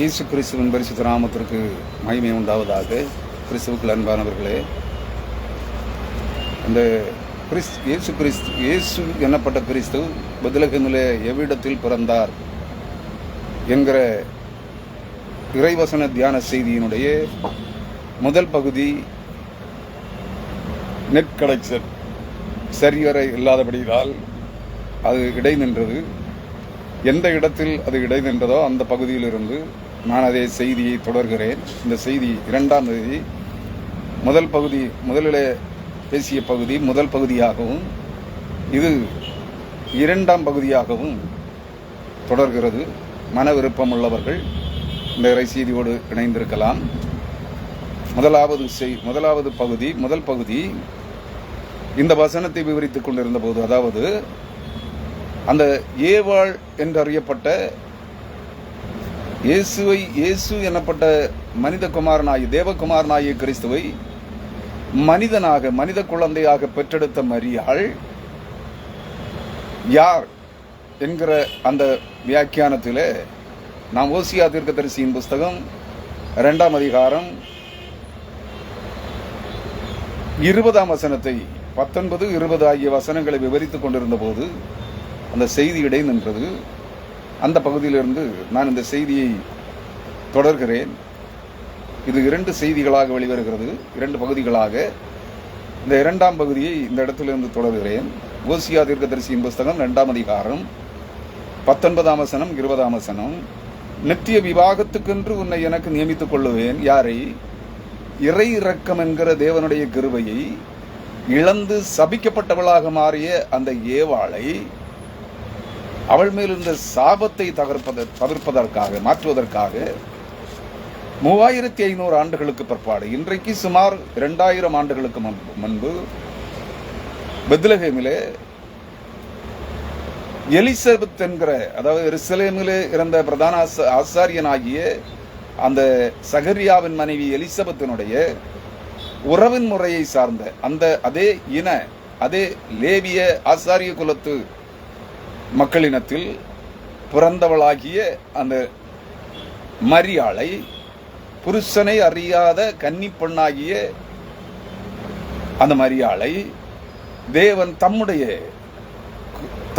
இயேசு கிறிஸ்துவின் பரிசுத்த நாமத்திற்கு மகிமை உண்டாவதாக. கிறிஸ்துவுக்குள் அன்பானவர்களே, அந்த இயேசு எனப்பட்ட கிறிஸ்து பெத்லகேமிலே எவ்விடத்தில் பிறந்தார் என்கிற இறைவசன தியான செய்தியினுடைய முதல் பகுதி நெட் கனெக்ஷன் சரிவர இல்லாதபடியால் அது இடை நின்றது. எந்த இடத்தில் அது இடை நின்றதோ அந்த பகுதியிலிருந்து நான் அதே செய்தியை தொடர்கிறேன். இந்த செய்தி இரண்டாம் தேதி முதலிலே பேசிய பகுதி முதல் பகுதியாகவும் இது இரண்டாம் பகுதியாகவும் தொடர்கிறது. மன விருப்பம் உள்ளவர்கள் இந்த இறை செய்தியோடு இணைந்திருக்கலாம். முதல் பகுதி இந்த வசனத்தை விவரித்துக் கொண்டிருந்த போது, அதாவது அந்த ஏவாள் என்றறியப்பட்ட இயேசு எனப்பட்ட மனித குமாரனாகிய தேவகுமாரனாகிய கிறிஸ்துவை மனித குழந்தையாக பெற்றெடுத்த மரியாள் யார் என்கிற அந்த வியாக்கியானத்திலே நாம் ஓசியா தீர்க்கதரிசியின் புஸ்தகம் 2ஆம் அதிகாரம் 20ஆம் வசனத்தை 19, 20 ஆகிய வசனங்களை விவரித்துக் கொண்டிருந்த போது அந்த செய்தி இடை நின்றது. அந்த பகுதியிலிருந்து நான் இந்த செய்தியை தொடர்கிறேன். இது 2 செய்திகளாக வெளிவருகிறது, 2 பகுதிகளாக. இந்த இரண்டாம் பகுதியை இந்த இடத்திலிருந்து தொடர்கிறேன். ஓசியா தீர்க்கதரிசியின் புஸ்தகம் 2ஆம் அதிகாரம் 19ஆம் வசனம் 20ஆம் வசனம். நித்திய விவாகத்துக்கென்று உன்னை எனக்கு நியமித்துக் கொள்ளுவேன். யாரை? இறை இரக்கம் என்கிற தேவனுடைய கிருபையை இழந்து சபிக்கப்பட்டவளாக மாறிய அந்த ஏவாளை அவள் மேல் இருந்த சாபத்தை தவிர்ப்பதற்காக மாற்றுவதற்காக 3500 ஆண்டுகளுக்கு பிற்பாடு, இன்றைக்கு சுமார் 2000 ஆண்டுகளுக்கு முன்பு பெத்லகேமிலே எலிசபெத் என்கிற, அதாவது எருசலேமிலே இருந்த பிரதான ஆசாரியனாகிய அந்த சகரியாவின் மனைவி எலிசபெத்தினுடைய உறவின் முறையை சார்ந்த அதே லேவிய ஆசாரிய குலத்து மக்களினத்தில் பிறந்தவளாகிய அந்த மரியாளை, புருஷனை அறியாத கன்னி பெண்ணாகிய அந்த மரியாளை தேவன்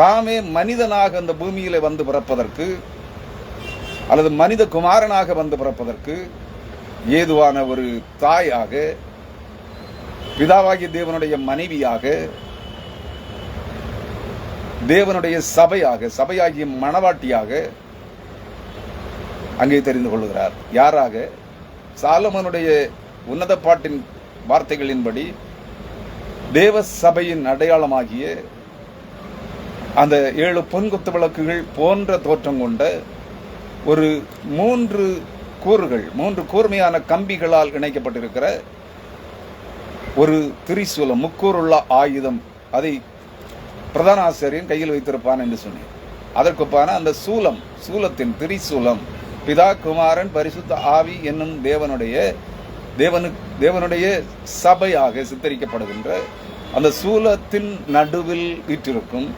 தாமே மனிதனாக அந்த பூமியில வந்து பிறப்பதற்கு, அல்லது மனித குமாரனாக வந்து பிறப்பதற்கு ஏதுவான ஒரு தாயாக, பிதாவாகிய தேவனுடைய மனைவியாக, தேவனுடைய சபையாகிய மணவாட்டியாக அங்கே தெரிந்து கொள்கிறார். யாராக? சாலமோனுடைய உன்னத பாட்டின் வார்த்தைகளின்படி தேவ சபையின் அடையாளமாகிய அந்த 7 பொன் குத்து விளக்குகள் போன்ற தோற்றம் கொண்ட ஒரு 3 கூர்மையான கம்பிகளால் இணைக்கப்பட்டிருக்கிற ஒரு திரிசூலம், முக்கூறுள்ள ஆயுதம், அதை பிரதான ஆசிரியன் கையில் வைத்திருப்பான் என்று சொன்னேன். அதற்கொப்பான அந்த சூலத்தின் திரிசூலம் பிதா, குமாரன், பரிசுத்த ஆவி என்னும் தேவனுடைய சபையாக சித்தரிக்கப்படுகின்ற அந்த சூலத்தின் நடுவில் வீற்றிருக்கும்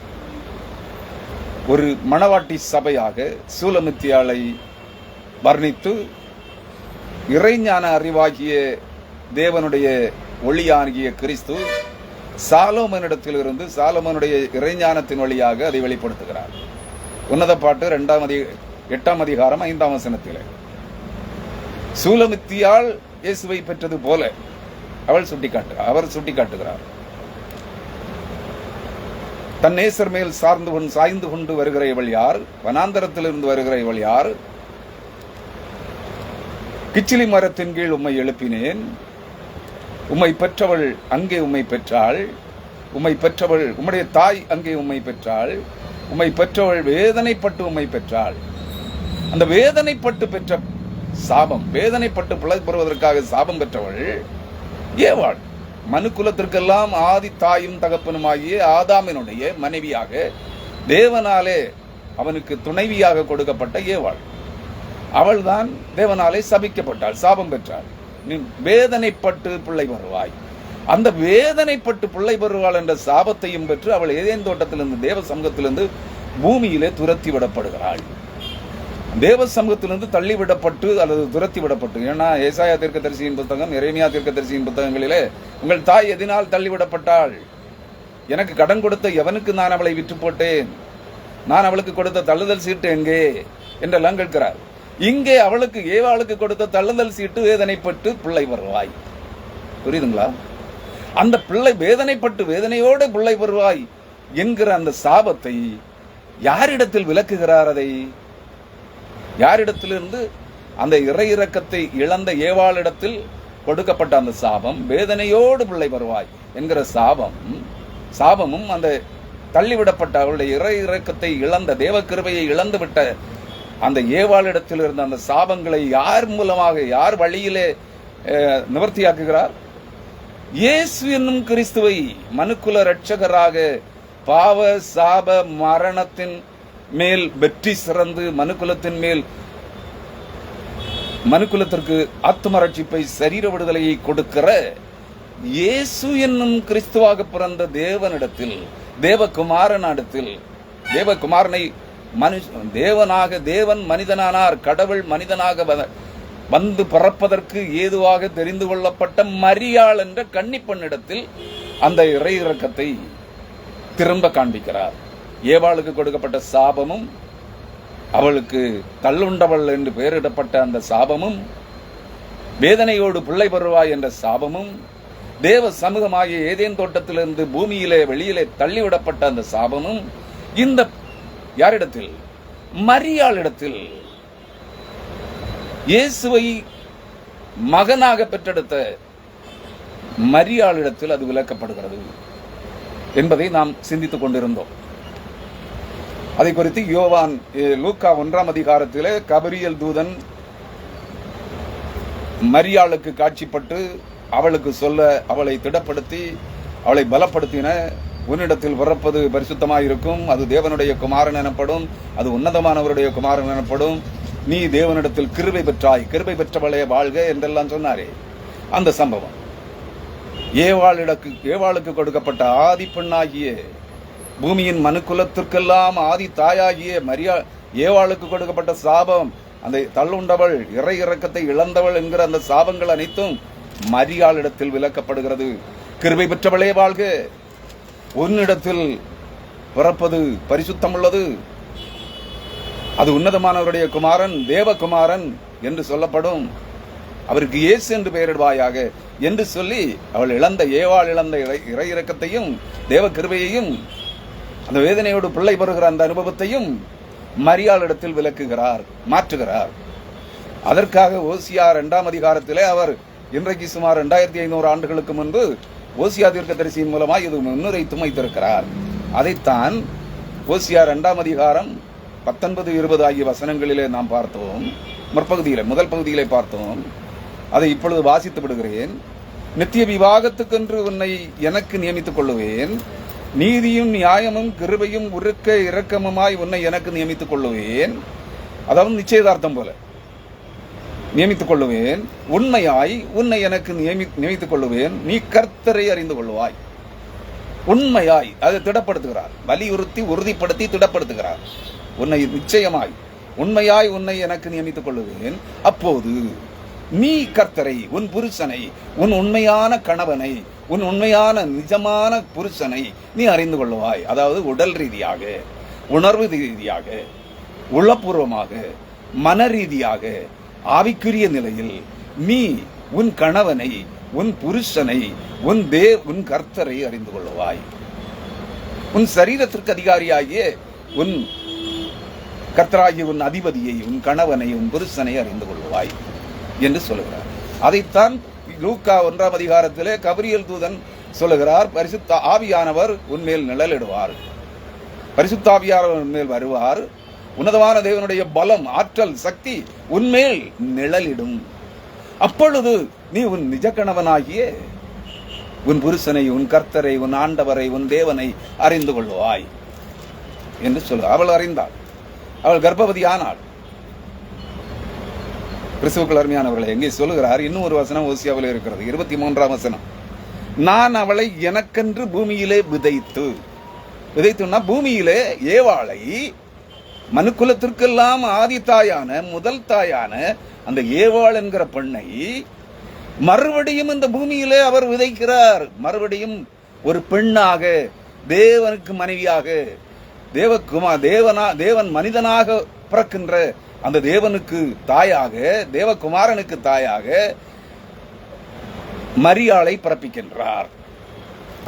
ஒரு மணவாட்டி சபையாக சூலமித்தியாளை வர்ணித்து, இறைஞான அறிவாகிய தேவனுடைய ஒளியாகிய கிறிஸ்து சாலோமோனிடத்திலிருந்து சாலமோனுடைய இறைஞானத்தின் வழியாக அதை வெளிப்படுத்துகிறார். உன்னத பாட்டு 8ஆம் அதிகாரம் 5ஆம் வசனத்திலே சூலமித்தியாள் இயேசுவை பெற்றது போல அவர் சுட்டிக்காட்டுகிறார். தன் நேசர் மேல் சாய்ந்து கொண்டு வருகிற இவள் யார்? வனாந்தரத்திலிருந்து வருகிற இவள் யார்? கிச்சிலி மரத்தின் கீழ் உம்மை எழுப்பினேன். உம்மை பெற்றவள் அங்கே உம்மை பெற்றாள். உம்முடைய தாய் அங்கே உம்மை பெற்றாள். உம்மை பெற்றவள் வேதனைப்பட்டு உம்மை பெற்றாள். அந்த வேதனைப்பட்டு பெற்ற சாபம், வேதனைப்பட்டு பிழை பெறுவதற்காக சாபம் பெற்றவள் ஏவாள். மனு குலத்திற்கெல்லாம் ஆதி தாயும் தகப்பனுமாகிய ஆதாமினுடைய மனைவியாக தேவனாலே அவனுக்கு துணைவியாக கொடுக்கப்பட்ட ஏவாள். அவள்தான் தேவனாலே சபிக்கப்பட்டாள், சாபம் பெற்றாள். நீ வேதனைப்பட்டு பிள்ளை பெறுவாய். அந்த வேதனைப்பட்டு பிள்ளை பெறுவாள் என்ற சாபத்தையும் பெற்று அவள் ஏதேன் தோட்டத்திலிருந்து, தேவ சமூகத்திலிருந்து பூமியிலே துரத்தி விடப்படுகிறாள். தேவ சமூகத்திலிருந்து தள்ளிவிடப்பட்டு அல்லது துரத்தி விடப்பட்டு. ஏன்னா ஏசாயா தீர்க்கதரிசியின் புத்தகம், எரேமியா தீர்க்கதரிசியின் புத்தகங்களிலே உங்கள் தாய் எதனால் தள்ளிவிடப்பட்டாள், எனக்கு கடன் கொடுத்த எவனுக்கு நான் அவளை விற்று போட்டேன், நான் அவளுக்கு கொடுத்த தள்ளுதல் சீட்டு எங்கே என்றெல்லாம் கேட்கிறார். இங்கே அவளுக்கு ஏவாளுக்கு கொடுத்த தள்ளுதல் சீட்டு வேதனைப்பட்டு பிள்ளை வருவாய். புரியுதுங்களா? அந்த பிள்ளை வேதனைப்பட்டு வேதனையோடு பிள்ளை வருவாய் என்கிற அந்த சாபத்தை யாரிடத்தில் விலக்குகிறார்? அதை யாரிடத்திலிருந்து? அந்த இறை இரக்கத்தை இழந்த ஏவாளிடத்தில் கொடுக்கப்பட்ட அந்த சாபம், வேதனையோடு பிள்ளை வருவாய் என்கிற சாபமும் அந்த தள்ளிவிடப்பட்ட அவருடைய இறை இரக்கத்தை இழந்த, தேவ கிருபையை இழந்து விட்ட அந்த ஏவாளிடத்தில் இருந்த அந்த சாபங்களை யார் மூலமாக, யார் வழியிலே நிவர்த்தியாக்குகிறார்? இயேசு என்னும் கிறிஸ்துவை மனுக்குல இரட்சகராக பாவ சாப மரணத்தின் மேல் வெற்றி சிறந்து மனுக்குலத்திற்கு ஆத்தும ரட்சிப்பை, சரீர விடுதலையை கொடுக்கிற இயேசு என்னும் கிறிஸ்துவாக பிறந்த தேவனிடத்தில், தேவகுமாரனிடத்தில், தேவகுமாரனை தேவன் மனிதனானார், கடவுள் மனிதனாக வந்து பிறப்பதற்கு ஏதுவாக தெரிந்து கொள்ளப்பட்ட மரியாள் என்ற கன்னிப்பெண்ணிடத்தில் அந்த இறை இரக்கத்தை திரும்ப காண்பிக்கிறார். ஏவாளுக்கு கொடுக்கப்பட்ட சாபமும், அவளுக்கு தள்ளுண்டவள் என்று பெயரிடப்பட்ட அந்த சாபமும், வேதனையோடு பிள்ளை வருவாய் என்ற சாபமும், தேவ சமூகமாகிய ஏதேன் தோட்டத்திலிருந்து பூமியிலே வெளியிலே தள்ளிவிடப்பட்ட அந்த சாபமும் இந்த யாரிடத்தில்? மரியாளிடத்தில், இயேசுவை மகனாக பெற்றெடுத்த மரியாளிடத்தில் அது விலக்கப்படுகிறது என்பதை நாம் சிந்தித்துக் கொண்டிருந்தோம். அதை குறித்து யோவான் லூக்கா 1ஆம் அதிகாரத்திலே கபிரியேல் தூதன் மரியாளுக்கு காட்சிப்பட்டு அவளுக்கு சொல்ல, அவளை திடப்படுத்தி, அவளை பலப்படுத்தின, உன்னிடத்தில் பிறப்பது பரிசுத்தமாயிருக்கும், அது தேவனுடைய குமாரன் எனப்படும், அது உன்னதமானவருடைய குமாரன் எனப்படும், நீ தேவனிடத்தில் கிருபை பெற்றாய், கிருபை பெற்றவளே வாழ்க என்றெல்லாம் சொன்னாரே, அந்த சம்பவம். ஏவாளுக்கு கொடுக்கப்பட்ட ஆதி பெண்ணாகிய, பூமியின் மனுக்குலத்திற்கெல்லாம் ஆதி தாயாகிய ஏவாளுக்கு கொடுக்கப்பட்ட சாபம், அந்த தள்ளுண்டவள், இறை இரக்கத்தை இழந்தவள் என்கிற அந்த சாபங்கள் அனைத்தும் மரியாளிடத்தில் விலக்கப்படுகிறது. கிருபை பெற்றவளே வாழ்க, உன்னிடத்தில் பிறப்பது பரிசுத்தம் உள்ளது, அது உன்னதமானவருடைய குமாரன், தேவகுமாரன் என்று சொல்லப்படும், அவருக்கு இயேசு என்று பெயரிடுவாயாக என்று சொல்லி அவள் ஏவாள் இழந்த இறை இரக்கத்தையும் தேவ கிருபையையும் அந்த வேதனையோடு பிள்ளை பெறுகிற அந்த அனுபவத்தையும் மரியாளிடத்தில் விலக்குகிறார், மாற்றுகிறார். அதற்காக ஓசியா 2ஆம் அதிகாரத்திலே அவர் இன்றைக்கு சுமார் 2500 ஆண்டுகளுக்கு முன்பு ஓசியா தீர்க்கதரிசியின் மூலமாக இது முன்னுரைத்து வைத்திருக்கிறார். அதைத்தான் ஓசியா 2ஆம் அதிகாரம் 19-20 ஆகிய வசனங்களிலே நாம் பார்த்தோம். முதல் பகுதியிலே பார்த்தோம். அதை இப்பொழுது வாசித்து விடுகிறேன். நித்திய விவாகத்துக்கென்று உன்னை எனக்கு நியமித்துக் கொள்ளுவேன், நீதியும் நியாயமும் கிருபையும் உருக்க இரக்கமுமாய் உன்னை எனக்கு நியமித்துக் கொள்ளுவேன். அதாவது நிச்சயதார்த்தம் போல நியமித்துக் கொள்ளுவேன். உண்மையாய் உன்னை எனக்கு நியமித்துக் கொள்ளுவேன், நீ கர்த்தரை அறிந்து கொள்வாய். உண்மையாய், அதை திடப்படுத்துகிறார், வலியுறுத்தி உறுதிப்படுத்தி திடப்படுத்துகிறார். உன்னை நிச்சயமாய் உண்மையாய் உன்னை எனக்கு நியமித்துக் கொள்ளுவேன். அப்போது நீ கர்த்தரை, உன் புருஷனை, உன் உண்மையான கணவனை, உன் உண்மையான நிஜமான புருஷனை நீ அறிந்து கொள்வாய். அதாவது உடல் ரீதியாக, உணர்வு ரீதியாக, உள்ளபூர்வமாக, மன ரீதியாக, ஆவிக்குரிய நிலையில் நீ உன் கணவனை, உன் புருஷனை, உன் கர்த்தரை அறிந்து கொள்வாய். உன் சரீரத்திற்கு அதிகாரியாகிய உன் கர்த்தராகிய உன் அதிபதியை, உன் கணவனை, உன் புருஷனை அறிந்து கொள்வாய் என்று சொல்லுகிறார். அதைத்தான் லூக்கா 1ஆம் அதிகாரத்திலே கபிரியேல் தூதன் சொல்லுகிறார். பரிசுத்த ஆவியானவர் உன்மேல் நிழலிடுவார், பரிசுத்த ஆவியானவர் உன்மேல் வருவார், உன்னதமான தேவனுடைய பலம், ஆற்றல், சக்தி உன்மேல் நிழலிடும். அப்பொழுது நீ உன் நிஜ கணவனாகிய உன் புருஷனை, உன் கர்த்தரை, உன் ஆண்டவரை, உன் தேவனை அறிந்து கொள்வாய் என்று சொல்ல. அவள் அறிந்தாள், அவள் கர்ப்பவதி ஆனாள். கிறிஸ்துவுக்குள் அருமையானவர்களை, எங்கே சொல்லுகிறார்? இன்னும் ஒரு வசனம் ஓசியாவில் இருக்கிறது, 23ஆம் வசனம். நான் அவளை எனக்கென்று பூமியிலே விதைத்துனா பூமியிலே ஏவாளை மனுக்குலத்திற்கெல்லாம் ஆதி தாயான முதல் தாயான அந்த ஏவாள் என்கிற பெண்ணை மறுபடியும் இந்த பூமியிலே அவர் விதைக்கிறார். மறுபடியும் ஒரு பெண்ணாக, தேவனுக்கு மனைவியாக, தேவன் மனிதனாக பிறக்கின்ற அந்த தேவனுக்கு தாயாக, தேவகுமாரனுக்கு தாயாக மரியாளை பிறப்பிக்கின்றார்.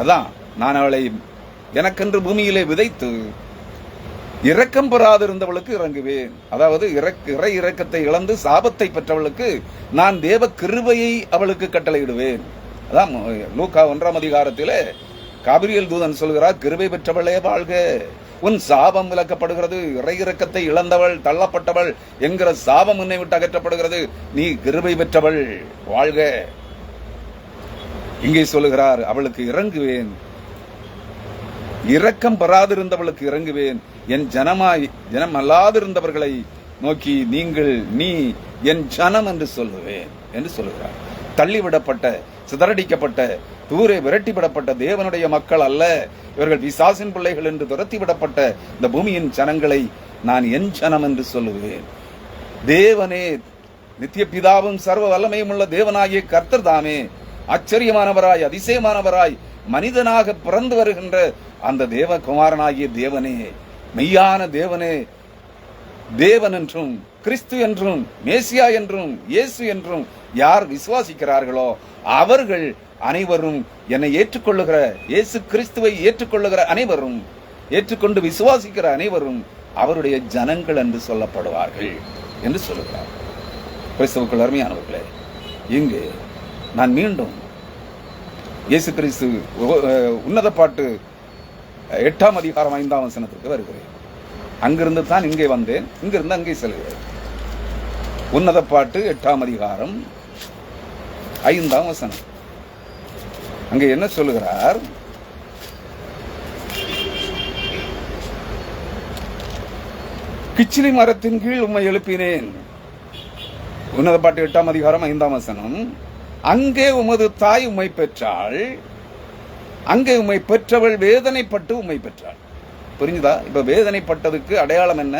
அதான், நான் அவளை எனக்கென்று பூமியிலே விதைத்து இரக்கம் பெறாதிருந்தவளுக்கு இறங்குவேன். அதாவது இறை இரக்கத்தை இழந்து சாபத்தை பெற்றவளுக்கு நான் தேவ கிருபையை அவளுக்கு கட்டளையிடுவேன். அதான் லூக்கா 1ஆம் அதிகாரத்திலே காபிரியல் தூதன் சொல்கிறார், கிருபை பெற்றவளே வாழ்க, உன் சாபம் விலக்கப்படுகிறது. இறை இரக்கத்தை இழந்தவள், தள்ளப்பட்டவள் என்கிற சாபம் உன்னை விட்டு அகற்றப்படுகிறது. நீ கிருபை பெற்றவள், வாழ்க. இங்கே சொல்லுகிறார், அவளுக்கு இறங்குவேன், இரக்கம் பெறாதிருந்தவளுக்கு இறங்குவேன், என் ஜனம் அல்லாதிருந்தவர்களை நோக்கி நீ என் ஜனம் என்று சொல்லுவேன் என்று சொல்லுகிறார். தள்ளிவிடப்பட்ட, சிதறடிக்கப்பட்ட, தூரே விரட்டிவிடப்பட்ட தேவனுடைய மக்கள் அல்ல இவர்கள், பிசாசின் பிள்ளைகள் என்று துரத்திவிடப்பட்ட இந்த பூமியின் ஜனங்களை நான் என் ஜனம் என்று சொல்லுவேன். தேவனே, நித்திய பிதாவும் சர்வ வல்லமையும் உள்ள தேவனாகிய கர்த்தர் தாமே ஆச்சரியமானவராய், அதிசயமானவராய், மனிதனாக பிறந்து வருகின்ற அந்த தேவகுமாரனாகிய தேவனே, மெய்யான தேவனே, தேவன் என்றும் கிறிஸ்து என்றும் மேசியா என்றும் இயேசு என்றும் யார் விசுவாசிக்கிறார்களோ அவர்கள் அனைவரும் என்னை ஏற்றுக்கொள்ளுகிற, இயேசு கிறிஸ்துவை ஏற்றுக்கொள்ளுகிற அனைவரும், ஏற்றுக்கொண்டு விசுவாசிக்கிற அனைவரும் அவருடைய ஜனங்கள் என்று சொல்லப்படுவார்கள் என்று சொல்லுகிறார். கிறிஸ்துவுக்குள் அருமையானவர்களே, இங்கு நான் மீண்டும் இயேசு கிறிஸ்து உன்னத பாட்டு 8ஆம் அதிகாரம் 5ஆம் வசனத்திற்கு வருகிறேன். அங்கிருந்து தான் இங்கே வந்தேன், இங்கிருந்து அங்கே செல்கிறேன். உன்னத பாட்டு 8ஆம் அதிகாரம் 5ஆம் வசனம். அங்கே என்ன சொல்லுகிறார்? கிச்சிலி மரத்தின் கீழ் உம்மை எழுப்பினேன். உன்னத பாட்டு 8ஆம் அதிகாரம் 5ஆம் வசனம். அங்கே உமது தாய் உம்மை பெற்றாள், அங்கே உம்மை பெற்றவள் வேதனைப்பட்டு உம்மை பெற்றாள். புரிஞ்சுதா? இப்ப வேதனைப்பட்டதுக்கு அடையாளம் என்ன?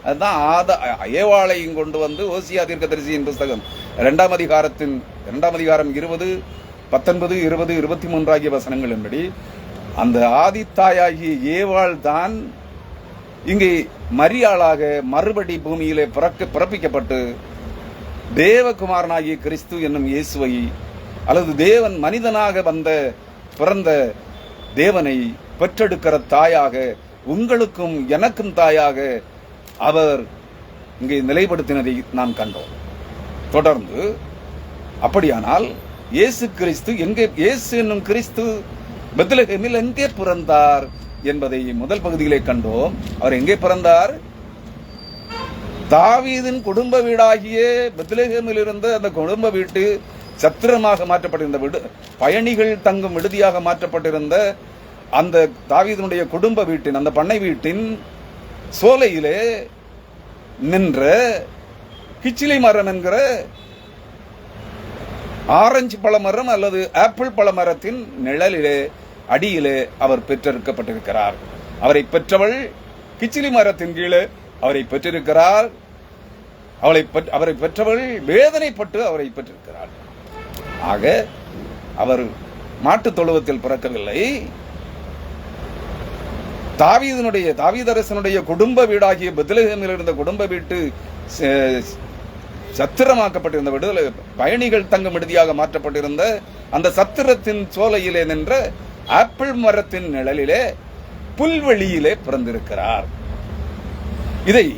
அதுதான் ஏவாளையும் கொண்டு வந்து ஓசியா தீர்க்கதரிசியின் புஸ்தகம் 2ஆம் அதிகாரம் 20, 19, 20, 23 ஆகிய வசனங்களின்படி அந்த ஆதித்தாயாகிய ஏவாள் தான் இங்கே மரியாளாக மறுபடி பூமியிலே பிறப்பிக்கப்பட்டு தேவகுமாரனாகிய கிறிஸ்து என்னும் இயேசுவை, அல்லது தேவன் மனிதனாக பிறந்த தேவனை பெற்றெடுக்கிற தாயாக, உங்களுக்கும் எனக்கும் தாயாக அவர் இங்கே நிலைப்படுத்தினதை நாம் கண்டோம். தொடர்ந்து அப்படியானால் இயேசு கிறிஸ்து எங்கே, இயேசு என்னும் கிறிஸ்து பெத்லகேமில் எங்கே பிறந்தார் என்பதை முதல் பகுதியிலே கண்டோம். அவர் எங்கே பிறந்தார்? தாவீதின் குடும்ப வீடாகிய பெத்லகேமில் இருந்த அந்த குடும்ப வீட்டு சத்திரமாக மாற்றப்பட்டிருந்த பயணிகள் தங்கும் விடுதியாக மாற்றப்பட்டிருந்த அந்த தாவீதினுடைய குடும்ப வீட்டின், அந்த பண்ணை வீட்டின் சோலையிலே நின்ற கிச்சிலி மரம் என்கிற ஆரஞ்சு பழமரம் அல்லது ஆப்பிள் பழமரத்தின் நிழலிலே, அடியிலே அவர் பெற்றெடுக்கப்பட்டிருக்கிறார். அவரை பெற்றவள் கிச்சிலி மரத்தின் கீழே அவரை பெற்றிருக்கிறார். அவரை பெற்றவள் வேதனைப்பட்டு அவரை பெற்றிருக்கிறார். ஆக அவர் மாட்டுத் தொழுவத்தில் பிறக்கவில்லை. தாவீதரசனுடைய குடும்ப வீடாகிய பெத்லகேமில் இருந்த குடும்ப வீட்டு சத்திரமாக்கப்பட்டிருந்த விடுதலை பயணிகள் தங்கும் விடுதியாக மாற்றப்பட்டிருந்த அந்த சத்திரத்தின் சோலையிலே நின்ற ஆப்பிள் மரத்தின் நிழலிலே புல்வெளியிலே பிறந்திருக்கிறார். இதை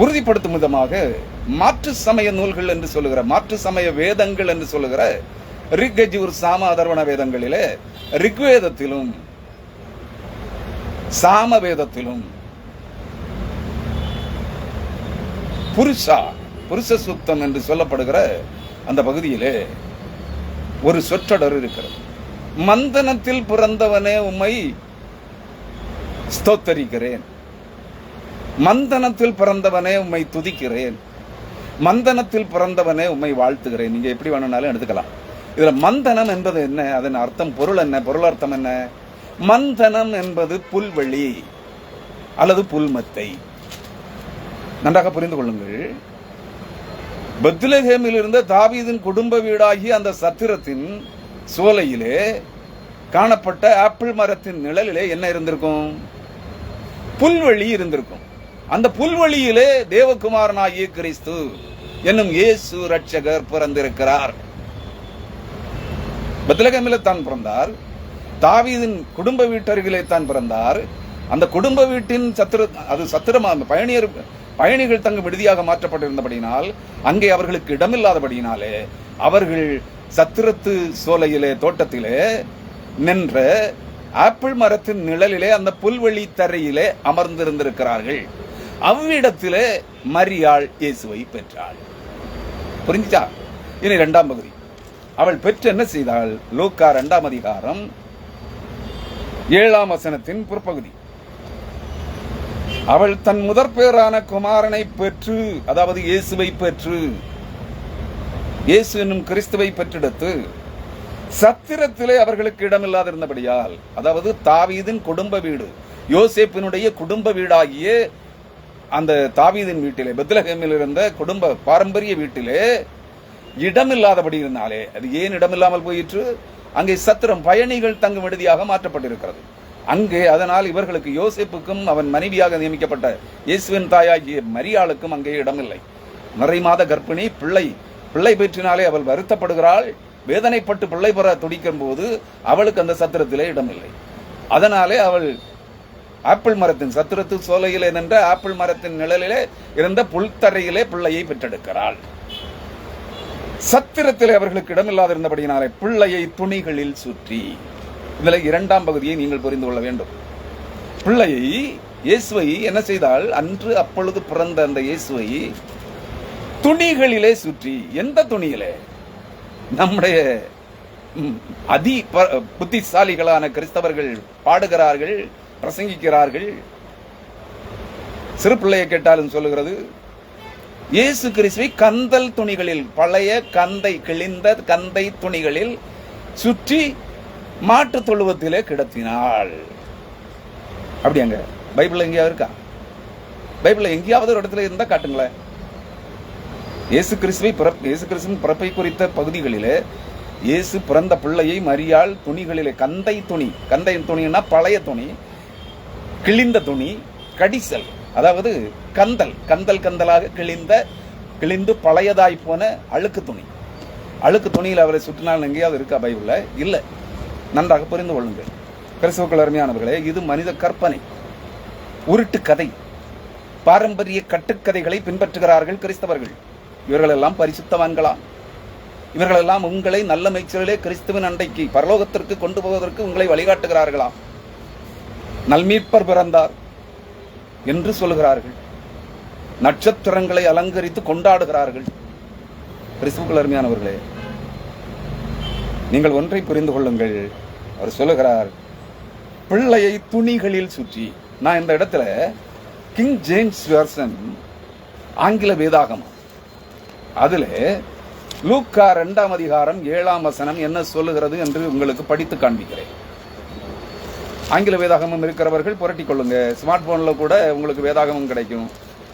உறுதிப்படுத்தும் விதமாக மாற்று சமய நூல்கள் என்று சொல்லுகிற, மாற்று சமய வேதங்கள் என்று சொல்லுகிற ரிக்யஜூர் சாம அதர்வண வேதங்களிலே ரிக்வேதத்திலும் சாம வேதத்திலும் புருஷ சுத்தம் என்று சொல்லப்படுகிற அந்த பகுதியிலே ஒரு சொற்றொடர் இருக்கிறது. மந்தனத்தில் பிறந்தவனே உம்மை ஸ்தோத்தரிக்கிறேன், மந்தனத்தில் பிறந்தவனே உம்மை துதிக்கிறேன், மந்தனத்தில் பிறந்தவனே உம்மை வாழ்த்துகிறேன். நீங்க எப்படி வேணும்னாலும் எடுத்துக்கலாம். இதுல மந்தனம் என்பது என்ன, அதன் அர்த்தம், பொருள் என்ன, பொருள் அர்த்தம் என்ன? மந்தனம் என்பது புல்வெளி. அல்லது புல்மத்தை. நன்றாக புரிந்து கொள்ளுங்கள். பெத்லகேமில் இருந்த தாவீதின் குடும்ப வீடாகி அந்த சத்திரத்தின் சோலையிலே காணப்பட்ட ஆப்பிள் மரத்தின் நிழலிலே என்ன இருந்திருக்கும்? புல்வெளி இருந்திருக்கும். அந்த புல்வெளியிலே தேவகுமாரனாகிய கிறிஸ்து என்னும் இயேசு ரட்சகர் பிறந்திருக்கிறார். பெத்லகேமிலே தான் பிறந்தார். தாவீதின் குடும்ப வீட்டருகிலே தான் பிறந்தார். அந்த குடும்ப வீட்டின் சத்திரமா பயணிகள் தங்கும் விடுதியாக மாற்றப்பட்டிருந்தபடியினால் அங்கே அவர்களுக்கு இடமில்லாதபடியினாலே அவர்கள் சத்திரத்து சோலையிலே தோட்டத்திலே நின்ற ஆப்பிள் மரத்தின் நிழலிலே அந்த புல்வெளி தரையிலே அமர்ந்திருந்திருக்கிறார்கள். அவ்விடத்திலே மரியாள் இயேசுவை பெற்றாள். புரிஞ்சுச்சா? இனி 2ஆம் பகுதி. அவள் பெற்று என்ன செய்தாள்? லூக்கா 2ஆம் அதிகாரம் 7ஆம் வசனத்தின் பிற்பகுதி. அவள் தன் முதற் பேரான குமாரனை பெற்று, அதாவது இயேசுவை பெற்று, இயேசு என்னும் கிறிஸ்துவை பெற்றெடுத்து சத்திரத்திலே அவர்களுக்கு இடமில்லாதிருந்தபடியால், அதாவது தாவீதின் குடும்ப வீடு, யோசேப்பினுடைய குடும்ப வீடாகிய அந்த தாவீதின் வீட்டிலே, பெத்லகேமில் இருந்த குடும்ப பாரம்பரிய வீட்டிலே இடமில்லாதபடி இருந்தாலே, அது ஏன் இடமில்லாமல் போயிற்று? அங்கே சத்திரம் பயணிகள் தங்கும் விடுதியாக மாற்றப்பட்டிருக்கிறது. அங்கே அதனால் இவர்களுக்கு, யோசேப்புக்கும் அவன் மனைவியாக நியமிக்கப்பட்ட இயேசுவின் தாயாகிய மரியாளுக்கும் அங்கே இடமில்லை. நிறைமாத கர்ப்பிணி, பிள்ளை பெற்றினாலே அவள் வருத்தப்படுகிறாள். வேதனைப்பட்டு பிள்ளை பெற துடிக்கும் போது அவளுக்கு அந்த சத்திரத்திலே இடமில்லை. அதனாலே அவள் ஆப்பிள் மரத்தின் சத்திரத்து சோலையிலே நின்ற ஆப்பிள் மரத்தின் நிழலிலே இருந்த புல்தரையிலே பிள்ளையை பெற்றெடுக்கிறாள். சத்திரத்திலே அவர்களுக்கு இடமில்லாதிருந்தபடியினாலே பிள்ளையை துணிகளில் சுற்றி. இதில் 2ஆம் பகுதியை நீங்கள் புரிந்து கொள்ள வேண்டும். பிள்ளையை, இயேசுவை என்ன செய்தால்? அன்று அப்பொழுது பிறந்த அந்த இயேசுவை துணிகளிலே சுற்றி. எந்த துணியிலே? நம்முடைய புத்திசாலிகளான கிறிஸ்தவர்கள் பாடுகிறார்கள், பிரசங்கிக்கிறார்கள். சிறு பிள்ளையை கேட்டாலும் சொல்லுகிறது, இயேசு கிறிஸ்துவை கந்தல் துணிகளில், பழைய கிழிந்த கந்தை துணிகளில் சுற்றி மாட்டு தொழுவத்திலே கிடத்தினாள். அப்படியாங்க பைபிள்ல எங்கேயாவது இருக்கா? பைபிள்ல எங்கேயாவது ஒரு இடத்துல இருந்தா காட்டுங்களேன். இயேசு கிறிஸ்துவின் பிறப்பை குறித்த பகுதிகளிலே இயேசு பிறந்த பிள்ளையை மரியாள் துணிகளிலே, கந்தை துணின்னா பழைய துணி, கிழிந்த துணி, கடிசல், அதாவது கந்தலாக கிழிந்து பழையதாய் போன அழுக்கு துணியில் அவரை சுற்றினால் எங்கேயாவது இருக்கா பைபிள்ல? இல்லை. நன்றாக புரிந்து கொள்ளுங்கள் கிறிஸ்துவுக்குள் அருமையானவர்களே. இது மனித கற்பனை, உருட்டு கதை, பாரம்பரிய கட்டுக்கதைகளை பின்பற்றுகிறார்கள் கிறிஸ்தவர்கள். இவர்களெல்லாம் பரிசுத்தவான்களா? இவர்களெல்லாம் உங்களை நல்ல மேய்ச்சலிலே கிறிஸ்துவின் அண்டைக்கு, பரலோகத்திற்கு கொண்டு போவதற்கு உங்களை வழிகாட்டுகிறார்களா? நல்மீட்பர் பிறந்தார் என்று சொல்லுகிறார்கள். நட்சத்திரங்களை அலங்கரித்து கொண்டாடுகிறார்கள். கிறிஸ்துவுக்குள் அருமையானவர்களே, நீங்கள் ஒன்றை புரிந்து கொள்ளுங்கள். அவர் சொல்லுகிறார், பிள்ளையை துணிகளில் சுற்றி. நான் இந்த இடத்துல கிங் ஜேம்ஸ் வெர்சன், ஆங்கில வேதாகமம், அதுல லூக்கா 2ஆம் அதிகாரம் 7ஆம் வசனம் என்ன சொல்லுகிறது என்று உங்களுக்கு படித்து காண்பிக்கிறேன். ஆங்கில வேதாகமம் இருக்கிறவர்கள் புரட்டிக் கொள்ளுங்க. ஸ்மார்ட் போன்ல கூட உங்களுக்கு வேதாகமம் கிடைக்கும்,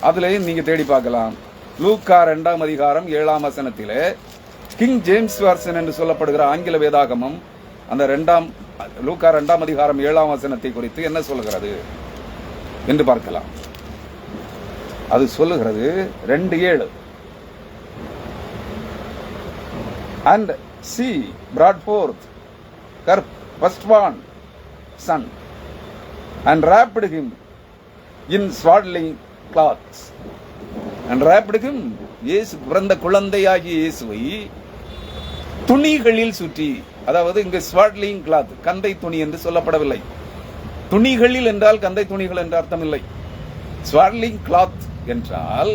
அதுலயும் நீங்க தேடி பார்க்கலாம். லூக்கா 2ஆம் அதிகாரம் 7ஆம் வசனத்திலே கிங் ஜேம்ஸ் வெர்சன் என்று சொல்லப்படுகிற ஆங்கில வேதாகமம் அந்த லூக்கா 2ஆம் அதிகாரம் 7ஆம் வசனத்தை குறித்து என்ன சொல்லுகிறது என்று பார்க்கலாம். அது சொல்லுகிறது 2:7. And she brought forth her firstborn son and wrapped him in swaddling cloths. And wrapped him, இயேசு பிறந்த குழந்தையாகிய இயேசுவை துணிகளில் சுற்றி. அதாவது இங்கு ஸ்வாட்லிங் கிளாத், கந்தை துணி என்று சொல்லப்படவில்லை. துணிகளில் என்றால் கந்தை துணிகள் என்ற அர்த்தம் இல்லை. ஸ்வாட்லிங் கிளாத் என்றால்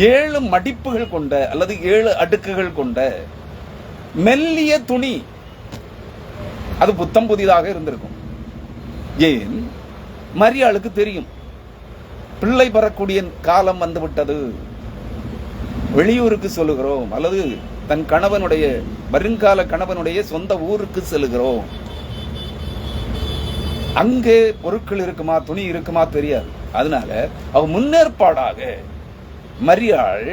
7 மடிப்புகள் கொண்ட அல்லது 7 அடுக்குகள் கொண்ட மெல்லிய துணி. அது புத்தம் புதிதாக இருந்திருக்கும். ஏன்? மரியாளுக்கு தெரியும் பிள்ளை பெறக்கூடிய காலம் வந்துவிட்டது. வெளியூருக்கு சொல்லுகிறோம், அல்லது தன் கணவனுடைய, வருங்கால கணவனுடைய சொந்த ஊருக்கு செல்லுகிறோம். அங்கே பொருட்கள் இருக்குமா, துணி இருக்குமா தெரியாது. அதனால அவ முன்னேற்பாடாக மரியாள்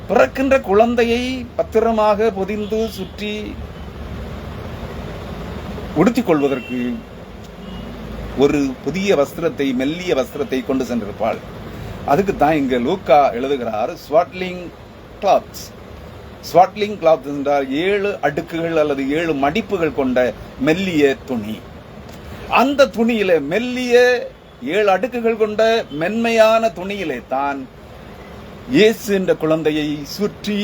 பிறக்கின்ற குழந்தையை பத்திரமாக பொதிந்து சுற்றி உடுத்திக் கொள்வதற்கு ஒரு புதிய வஸ்திரத்தை, மெல்லிய வஸ்திரத்தை கொண்டு சென்றிருப்பாள். அதுக்கு தான் இங்க லூக்கா எழுதுகிறார் ஸ்வாட்லிங் கிளாத்ஸ். ஸ்வாட்லிங் கிளாத் என்றால் 7 அடுக்குகள் அல்லது 7 மடிப்புகள் கொண்ட மெல்லிய துணி. அந்த துணியில மெல்லிய 7 அடுக்குகள் கொண்ட மென்மையான துணியிலே தான் இயேசு என்ற குழந்தையை சுற்றி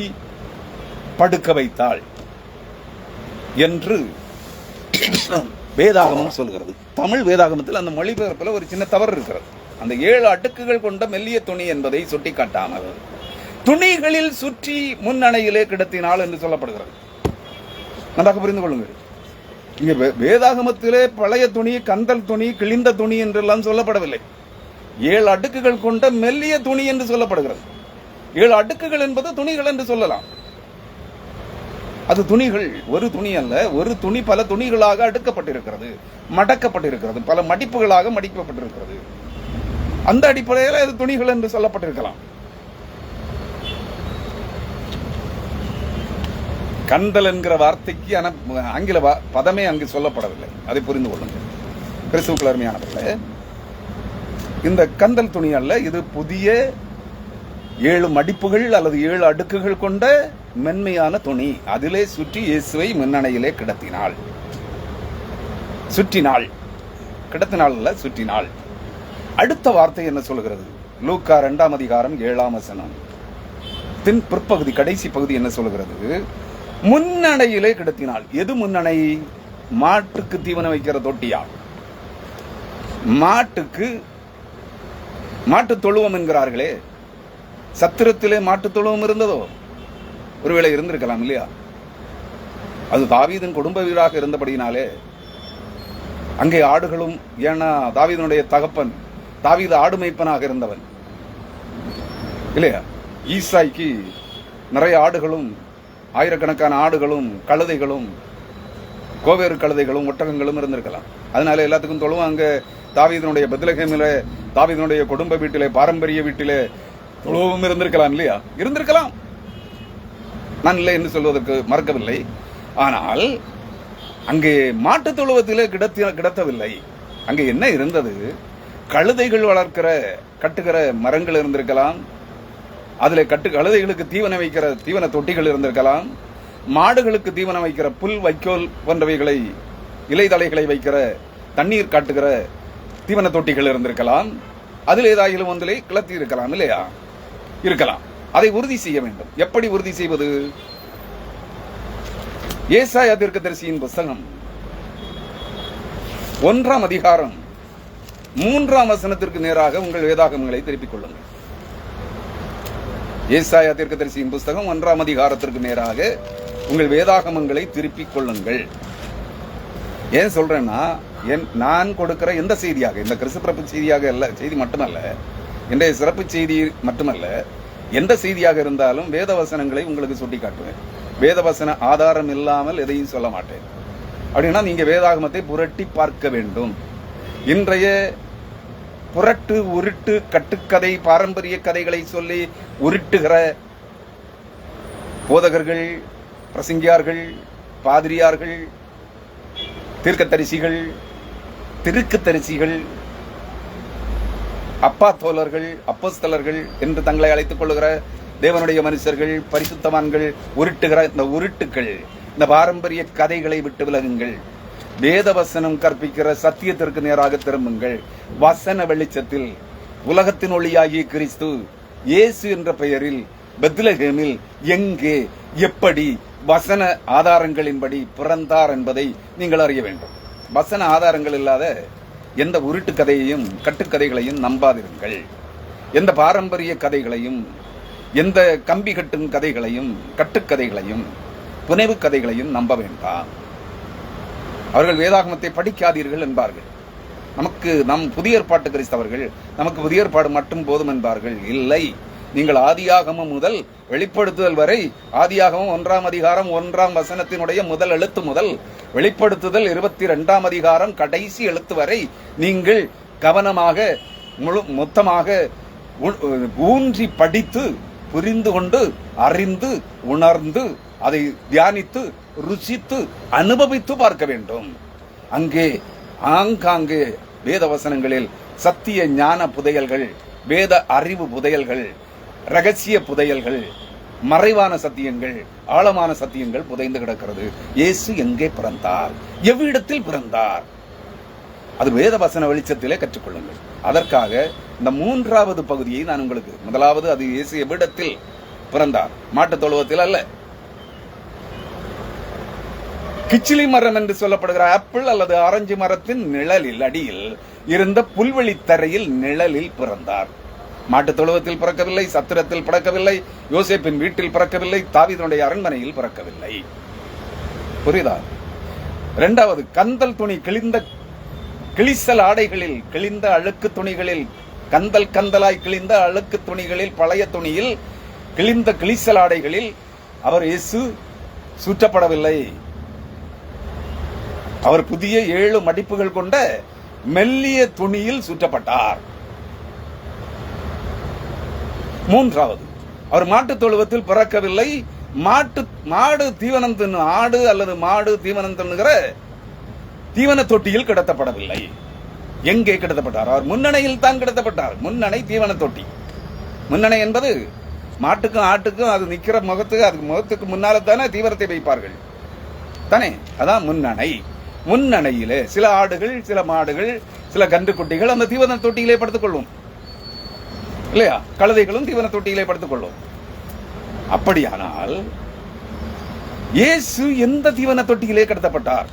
படுக்க வைத்தாள் என்று வேதாகமம் சொல்கிறது. தமிழ் வேதாகமத்தில் அந்த மொழிபெயர்ப்பில் ஒரு சின்ன தவறு இருக்கிறது. அந்த 7 அடுக்குகள் கொண்ட மெல்லிய துணி என்பதை சுட்டி காட்டாமல் துணிகளில் சுற்றி முன்னணையிலே கிடத்தினாள் என்று சொல்லப்படுகிறது. நன்றாக புரிந்து கொள்ளுங்கள். இங்கே வேதாகமத்திலே பழைய துணி, கந்தல் துணி, கிழிந்த துணி என்றெல்லாம் சொல்லப்படவில்லை. 7 அடுக்குகள் கொண்ட மெல்லிய துணி என்று சொல்லப்படுகிறது. 7 அடுக்குகள் என்பது துணிகள் என்று சொல்லலாம். அது துணிகள், ஒரு துணி அல்ல. ஒரு துணி பல துணிகளாக அடுக்கப்பட்டிருக்கிறது, மடக்கப்பட்டிருக்கிறது, பல மடிப்புகளாக மடிக்கப்பட்டிருக்கிறது. அந்த அடிப்படையில் அது துணிகள் என்று சொல்லப்பட்டிருக்கலாம். கந்தல் என்கிற வார்த்தைக்கு ஆங்கில பதமே அங்கு சொல்லப்படவில்லை. அதை புரிந்து கொள்ளுங்கள் கிறிஸ்துவுக்குள் அருமையானவர்களே. இந்த கந்தல் துணி அல்ல, இது புதிய 7 மடிப்புகள் அல்லது 7 அடுக்குகள் கொண்ட மென்மையான துணி. அதிலே சுற்றி இயேசுவை முன்னணையிலே கிடத்தினாள். சுற்றினாள், கிடத்தினாள் அல்ல, சுற்றினாள். அடுத்த வார்த்தை என்ன சொல்கிறது? லூக்கா 2ஆம் அதிகாரம் 7ஆம் வசனம் பிற்பகுதி, கடைசி பகுதி என்ன சொல்கிறது? முன்னணையிலே கிடத்தினாள். எது முன்னணை? மாட்டுக்கு தீவனம் வைக்கிற தொட்டியா? மாட்டு தொழுவம் என்கிறார்களே, சத்திரத்திலே மாட்டு தொழுவம் இருந்ததோ? ஒருவேளை இருந்திருக்கலாம் இல்லையா? அது தாவீதின் குடும்ப வீடாக இருந்தபடியினாலே அங்கே ஆடுகளும், ஏன்னா தாவீதனுடைய தகப்பன் தாவீது ஆடு மேய்ப்பனாக இருந்தவன் இல்லையா? ஈசாய்க்கு நிறைய ஆடுகளும், ஆயிரக்கணக்கான ஆடுகளும், கழுதைகளும், கோவேறு கழுதைகளும், ஒட்டகங்களும் இருந்திருக்கலாம். அதனால எல்லாத்துக்கும் தொழுவம் அங்க தாவீதனுடைய பெத்லகேமிலே, தாவீதனுடைய குடும்ப வீட்டிலே, பாரம்பரிய வீட்டிலே தொழுவம் இருந்திருக்கலாம் இல்லையா? இருந்திருக்கலாம், நான் இல்லை என்று சொல்வதற்கு மறக்கவில்லை. ஆனால் அங்கே மாட்டு தொழுவத்திலே கிடத்தவில்லை. அங்கே என்ன இருந்தது? கழுதைகள் வளர்க்கிற, கட்டுகிற மரங்கள் இருந்திருக்கலாம். அதில் கழுதைகளுக்கு தீவனம் வைக்கிற தீவன தொட்டிகள் இருந்திருக்கலாம். மாடுகளுக்கு தீவனம் வைக்கிற புல், வைக்கோல் போன்றவைகளை, இலைதலைகளை வைக்கிற, தண்ணீர் காட்டுகிற தீவன தொட்டிகள் இருந்திருக்கலாம். அதில் ஏதாயிலும் ஒன்றிலே கிளத்தி இருக்கலாம் இல்லையா? இருக்கலாம். அதை உறுதி செய்ய வேண்டும். எப்படி உறுதி செய்வது? ஏசாயா தீர்க்கதரிசியின் புத்தகம் 1ஆம் அதிகாரம் 3ஆம் வசனத்திற்கு நேராக உங்கள் வேதாகமங்களை திருப்பிக் கொள்ளுங்கள். ஏசாயா தீர்க்கதரிசியின் புத்தகம் 1ஆம் அதிகாரத்திற்கு நேராக உங்கள் வேதாகமங்களை திருப்பிக் கொள்ளுங்கள். ஏன் சொல்றேன்னா, நான் கொடுக்கிற எந்த செய்தியாக, இந்த கிறிஸ்து பிறப்பு செய்தியாக அல்ல, செய்தி மட்டுமல்ல, இன்றைய சிறப்பு செய்தி மட்டுமல்ல, எந்த செய்தியாக இருந்தாலும் வேத வசனங்களை உங்களுக்கு சுட்டி காட்டுவேன். வேதவசன ஆதாரம் இல்லாமல் எதையும் சொல்ல மாட்டேன். அப்படின்னா நீங்க வேதாகமத்தை புரட்டி பார்க்க வேண்டும். இன்றைய புரட்டு, உருட்டு, கட்டுக்கதை, பாரம்பரிய கதைகளை சொல்லி உருட்டுகிற போதகர்கள், பிரசங்கியார்கள், பாதிரியார்கள், தீர்க்கதரிசிகள், திருக்குத்தரிசிகள், அப்பா தோழர்கள், அப்போஸ்தலர்கள் என்று தங்களை அழைத்துக் கொள்ளுகிற தேவனுடைய மனுஷர்கள், பரிசுத்தவான்கள் உருட்டுகிற இந்த உருட்டுக்கள், இந்த பாரம்பரிய கதைகளை விட்டு விலகுங்கள். வேதவசனம் கற்பிக்கிற சத்தியத்திற்கு நேராக திரும்புங்கள். வசன வெளிச்சத்தில் உலகத்தின் ஒளியாகிய கிறிஸ்து இயேசு என்ற பெயரில் பெத்லகேமில் எங்கே, எப்படி வசன ஆதாரங்களின்படி பிறந்தார் என்பதை நீங்கள் அறிய வேண்டும். வசன ஆதாரங்கள் இல்லாத எந்த உருட்டு கதையையும் கட்டுக்கதைகளையும் நம்பாதிருங்கள். எந்த பாரம்பரிய கதைகளையும், எந்த கம்பி கட்டும் கதைகளையும், கட்டுக்கதைகளையும், புனைவு கதைகளையும் நம்ப வேண்டாம். அவர்கள் வேதாகமத்தை படிக்காதீர்கள் என்பார்கள். நம் புதிய ஏற்பாட்டு கிறிஸ்தவர்கள் நமக்கு புதிய ஏற்பாடு மட்டும் போதும் என்பார்கள். இல்லை, நீங்கள் ஆதியாகமம் முதல் வெளிப்படுத்துதல் வரை, ஆதியாகமம் 1ஆம் அதிகாரம் 1ஆம் வசனத்தினுடைய முதல் எழுத்து முதல் வெளிப்படுத்துதல் 22ஆம் அதிகாரம் கடைசி எழுத்து வரை நீங்கள் கவனமாக மொத்தமாக ஊன்றி படித்து புரிந்து கொண்டு அறிந்து உணர்ந்து அதை தியானித்து ருசித்து அனுபவித்து பார்க்க வேண்டும். அங்கே ஆங்காங்கே வேத வசனங்களில் சத்திய ஞான புதையல்கள், வேத அறிவு புதையல்கள், ரகசிய புதையல்கள், மறைவான சத்தியங்கள், ஆழமான சத்தியங்கள் புதைந்து கிடக்கிறது. இயேசு எங்கே பிறந்தார், எவ்விடத்தில் பிறந்தார், அது வேத வசன வெளிச்சத்திலே கற்றுக்கொள்ளுங்கள். அதற்காக இந்த 3வது பகுதியை நான் உங்களுக்கு, முதலாவது அது இயேசு எவ்விடத்தில் பிறந்தார், மாட்டுத் தொழுவத்தில் அல்ல. கிச்சிலி மரம் என்று சொல்லப்படுகிற ஆப்பிள் அல்லது ஆரஞ்சு மரத்தின் நிழலில் அடியில் இருந்த புல்வெளி தரையில் நிழலில் பிறந்தார். மாட்டுத் தொழுவத்தில் பிறக்கவில்லை, சத்திரத்தில் பிறக்கவில்லை, யோசேப்பின் வீட்டில் பிறக்கவில்லை, தாவீதுடைய அரண்மனையில் பிறக்கவில்லை. புரியுதா? 2வது, கந்தல் துணி, கிழிசல் ஆடைகளில், கிழிந்த அழுக்கு துணிகளில், கந்தலாய் கிழிந்த அழுக்கு துணிகளில், பழைய துணியில், கிழிந்த கிழிசல் ஆடைகளில் அவர் இயேசு சுற்றப்படவில்லை. அவர் புதிய 7 மடிப்புகள் கொண்ட மெல்லிய துணியில் சுற்றப்பட்டார். 3வது, அவர் மாட்டுத் தொழுவத்தில் பிறக்கவில்லை. மாடு தீவனம் தின்னு, ஆடு அல்லது மாடு தீவனம் தின்னுகிற தீவன தொட்டியில் கிடத்தப்படவில்லை. எங்கே கிடத்தப்பட்டார்? அவர் முன்னணையில் தான் கிடத்தப்பட்டார். முன்னணை தீவன தொட்டி. முன்னணை என்பது மாட்டுக்கும் ஆட்டுக்கும் அது நிக்கிற முகத்துக்கு, அதுக்கு முகத்துக்கு முன்னால தானே தீவனத்தை வைப்பார்கள் தானே, அதான் முன்னணை. முன்னணையிலே சில ஆடுகள், சில மாடுகள், சில கன்றுக்குட்டிகள் அந்த தீவன தொட்டியிலே படுத்துக் கொள்ளும் இல்லையா? கழுதைகளும் தீவன தொட்டியிலே படுத்துக் கொள்ளும். அப்படியானால் இயேசு எந்த தீவன தொட்டியிலே கிடத்தப்பட்டார்?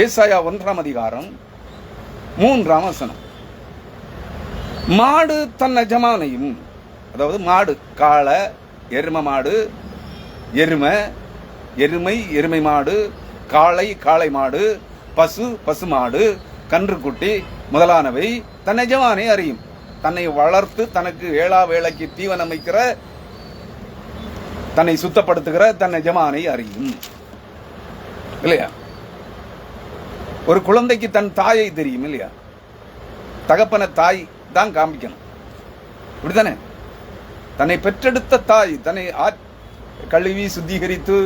ஏசாயா 1ஆம் அதிகாரம் 3ஆம் வசனம். மாடு தன் எஜமானையும், அதாவது மாடு, காளை, எருமை மாடு, எருமை மாடு, காளை மாடு, பசு மாடு, கன்றுக்குட்டி முதலானவை தன் எஜமானை அறியும். தன்னை வளர்த்து தனக்கு வேளைக்கு தீவனம் வைக்கிற, தன்னை சுத்தப்படுத்துகிற தன் எஜமானை அறியும் இல்லையா? ஒரு குழந்தைக்கு தன் தாயை தெரியும் இல்லையா? தகப்பன தாய் தான் காமிக்கணும், இப்படித்தானே? தன்னை பெற்றெடுத்த தாய் தன்னை கழுவி சுத்திகரித்து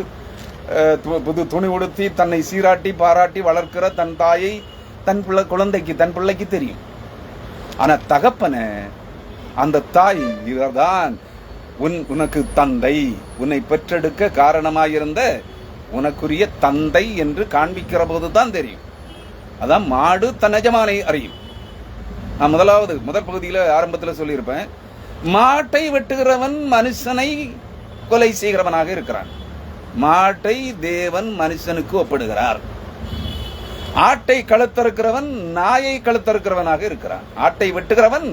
புது துணி உடுத்தி தன்னை சீராட்டி பாராட்டி வளர்க்கிற தன் தாயை தன் பிள்ளைக்கு தெரியும். ஆனா தகப்பன, அந்த தாய் இவர்தான் உனக்கு தந்தை, உன்னை பெற்றெடுக்க காரணமாயிருந்த உனக்குரிய தந்தை என்று காண்பிக்கிற போதுதான் தெரியும். அதான் மாடு தன் எஜமானை அறியும். நான் முதல் பகுதியில் ஆரம்பத்தில் சொல்லியிருப்பேன், மாட்டை வெட்டுகிறவன் மனுஷனை கொலை செய்கிறவனாக இருக்கிறான். மாட்டை தேவன் மனுஷனுக்கு ஒப்பிடுகிறார். ஆட்டை கழுத்தறுக்கிறவன் நாயை கழுத்தறுக்கிறவனாக இருக்கிறான். ஆட்டை வெட்டுகிறவன்,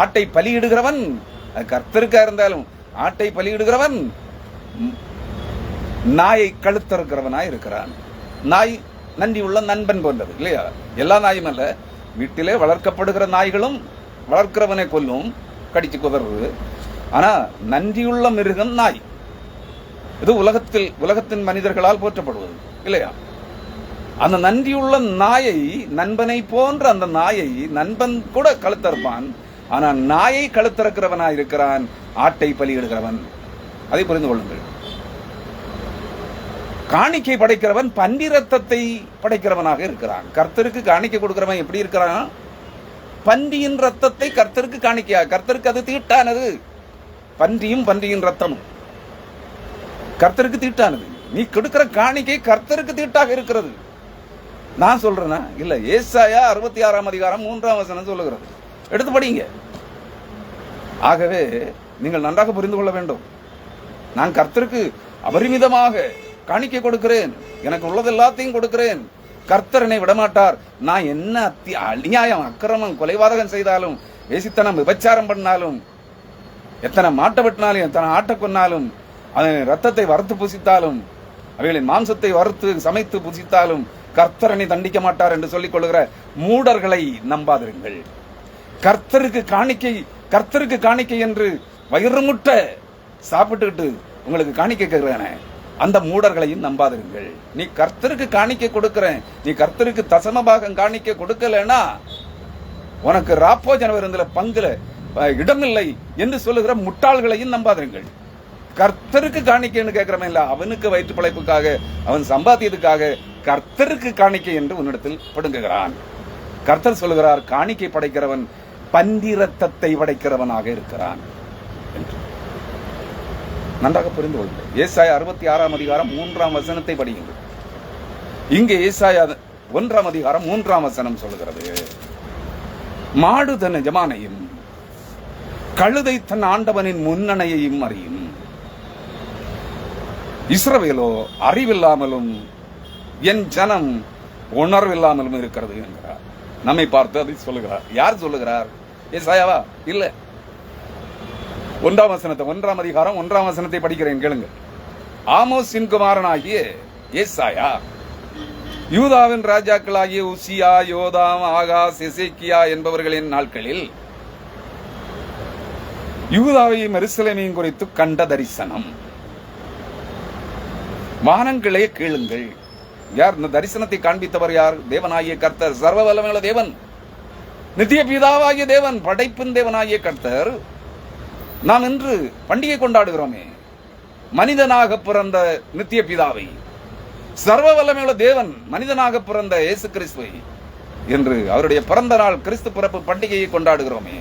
ஆட்டை பலியிடுகிறவன், அது கர்த்தருக்கா இருந்தாலும் ஆட்டை பலியிடுகிறவன் நாயை கழுத்தறுக்கிறவனாக இருக்கிறான். நாய் நன்றி உள்ள நண்பன் போன்றது இல்லையா? எல்லா நாயும் அல்ல, வீட்டிலே வளர்க்கப்படுகிற நாய்களும் வளர்க்கிறவனை கொல்லும், கடிச்சு குதறது. ஆனா நன்றியுள்ள மிருகம் நாய். இது உலகத்தின் மனிதர்களால் போற்றப்படுவது இல்லையா? அந்த நன்றியுள்ள நாயை, நண்பனை போன்ற அந்த நாயை நண்பன் கூட கழுத்தறுப்பான். ஆனா நாயை கழுத்தறுக்கிறவனா இருக்கிறான் ஆட்டை பலியிடுகிறவன். அதை புரிந்து கொள்ளுங்கள். காணிக்கை படைக்கிறவன் பன்றி ரத்தத்தை படைக்கிறவனாக இருக்கிறான். கர்த்தருக்கு காணிக்கை கொடுக்கிறவன் எப்படி இருக்கிறான்? பன்றியின் ரத்தத்தை கர்த்தருக்கு காணிக்கையா. கர்த்தருக்கு அது தீட்டானது. பன்றியின் ரத்தமும் கர்த்தருக்கு தீட்டானது. நீ கொடுக்கிற காணிக்கை கர்த்தருக்கு தீட்டாக இருக்கிறது. நான் சொல்றேனா இல்ல? ஏசாயா 66ஆம் அதிகாரம் 3ஆம் வசனம் சொல்லுகிறது. எடுத்து படிங்க. ஆகவே நீங்கள் நன்றாக புரிந்து கொள்ள வேண்டும். நான் கர்த்தருக்கு அபரிமிதமாக காணிக்கை கொடுக்கிறேன், எனக்கு உள்ளது எல்லாத்தையும் கொடுக்கிறேன். கர்த்தரனை விடமாட்டார். நான் என்ன அநியாயம், அக்கிரமம், கொலைபாதகம் செய்தாலும், வேசித்தனம், விபச்சாரம் பண்ணாலும், எத்தனை மாட்டை வெட்டினாலும், எத்தனை ஆட்டை கொன்னாலும், அதன் ரத்தத்தை வறுத்து புசித்தாலும், அவைகளின் மாம்சத்தை வறுத்து சமைத்து புசித்தாலும் கர்த்தரனை தண்டிக்க மாட்டார் என்று சொல்லிக் கொள்கிற மூடர்களை நம்பாதிருங்கள். கர்த்தருக்கு காணிக்கை என்று வயிறு முட்டை சாப்பிட்டுக்கிட்டு உங்களுக்கு காணிக்க கேட்கிறேனே, அந்த மூடர்களையும் நம்பாதிருங்கள். நீ கர்த்தருக்கு காணிக்க கொடுக்கிறேன், நீ கர்த்தருக்கு தசமபாகம் காணிக்க கொடுக்கலன்னா உனக்கு ராப்போஜன விருந்துல பங்குல இடமில்லை என்று சொல்லுகிற முட்டாள்களையும் நம்பாதிருங்கள். கர்த்தருக்கு காணிக்கைன்னு கேட்கிறவன் இல்ல, அவனுக்கு வயிற்று பிழைப்புக்காக, அவன் சம்பாத்தியத்துக்காக கர்த்தருக்கு காணிக்கை என்று உன்னிடத்தில் படுங்குகிறான். கர்த்தர் சொல்லுகிறார், காணிக்கை படைக்கிறவன் பன்றி ரத்தத்தை படைக்கிறவனாக இருக்கிறான் என்று. நன்றாக புரிந்து கொள்ளுங்கள். ஏசாயா 66 அதிகாரம் 3 வசனத்தை படியுங்கள். இங்கே ஏசாயா 1 அதிகாரம் 3 வசனம் சொல்லுகிறது, மாடு தன் எஜமானையும் கழுதை தன் ஆண்டவனின் முன்னணையையும் அறியும், இஸ்ரவேலோ அறிவில்லாமலும் என் ஜனம் உணர்வில்லாமலும் இருக்கிறது என்கிறார். நம்மை பார்த்து அதை சொல்லுகிறார். யார் சொல்லுகிறார்? ஏசாயாவா? இல்ல. 1 அதிகாரம் 1 வசனத்தை படிக்கிறேன், கேளுங்க. ஆமோஸின் குமாரனாகிய ஏசாயா யூதாவின் ராஜாக்களாகிய உசியா, யோதாம், ஆகாஸ், எசேக்கியா என்பவர்களின் நாட்களில் யூதாவையும் எருசலேமையும் குறித்து கண்ட தரிசனம். வானங்களே கேளுங்கள். யார் இந்த தரிசனத்தை காண்பித்தவர்? யார்? தேவனாகிய கர்த்தர், சர்வ வல்லமையுள்ள தேவன், நித்திய பிதாவாகிய தேவன், படைப்பின் தேவனாகிய கர்த்தர். நாம் இன்று பண்டிகை கொண்டாடுகிறோமே, மனிதனாக பிறந்த நித்திய பிதாவை, சர்வ வல்லமையுள்ள தேவன் மனிதனாக பிறந்த இயேசு கிறிஸ்துவை என்று அவருடைய பிறந்த நாள் கிறிஸ்து பிறப்பு பண்டிகையை கொண்டாடுகிறோமே.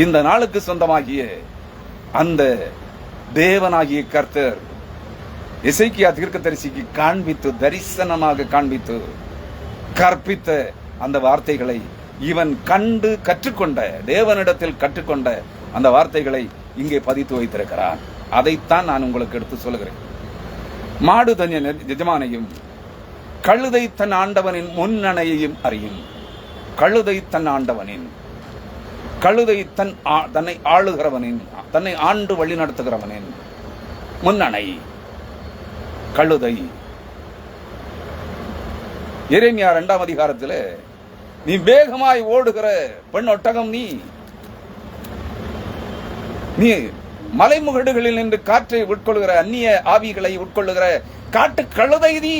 இந்த நாளுக்கு சொந்தமாகிய அந்த தேவனாகிய கர்த்தர் எசேக்கியா தீர்க்கதரிசிக்கு காண்பித்து, தரிசனமாக காண்பித்து கற்பித்த அந்த வார்த்தைகளை இவன் கண்டு கற்றுக்கொண்ட, தேவனிடத்தில் கற்றுக்கொண்ட அந்த வார்த்தைகளை இங்கே பதித்து வைத்திருக்கிறான். அதைத்தான் நான் உங்களுக்கு எடுத்து சொல்லுகிறேன். மாடு தன் எஜமானையும் கழுதை தன் ஆண்டவனின் முன்னணையையும் அறியும். கழுதை தன் ஆண்டவனின், கழுதை தன்னை ஆளுகிறவனின், தன்னை ஆண்டு வழி நடத்துகிறவனின் முன்னணை கழுதை. எரேமியா 2 அதிகாரத்தில், நீ வேகமாய் ஓடுகிற பெண் ஒட்டகம், நீ மலைமுகடுகளில் நின்று காற்றை உட்கொள்ளுகிற, அந்நிய ஆவிகளை உட்கொள்ளுகிற காட்டு கழுதை நீ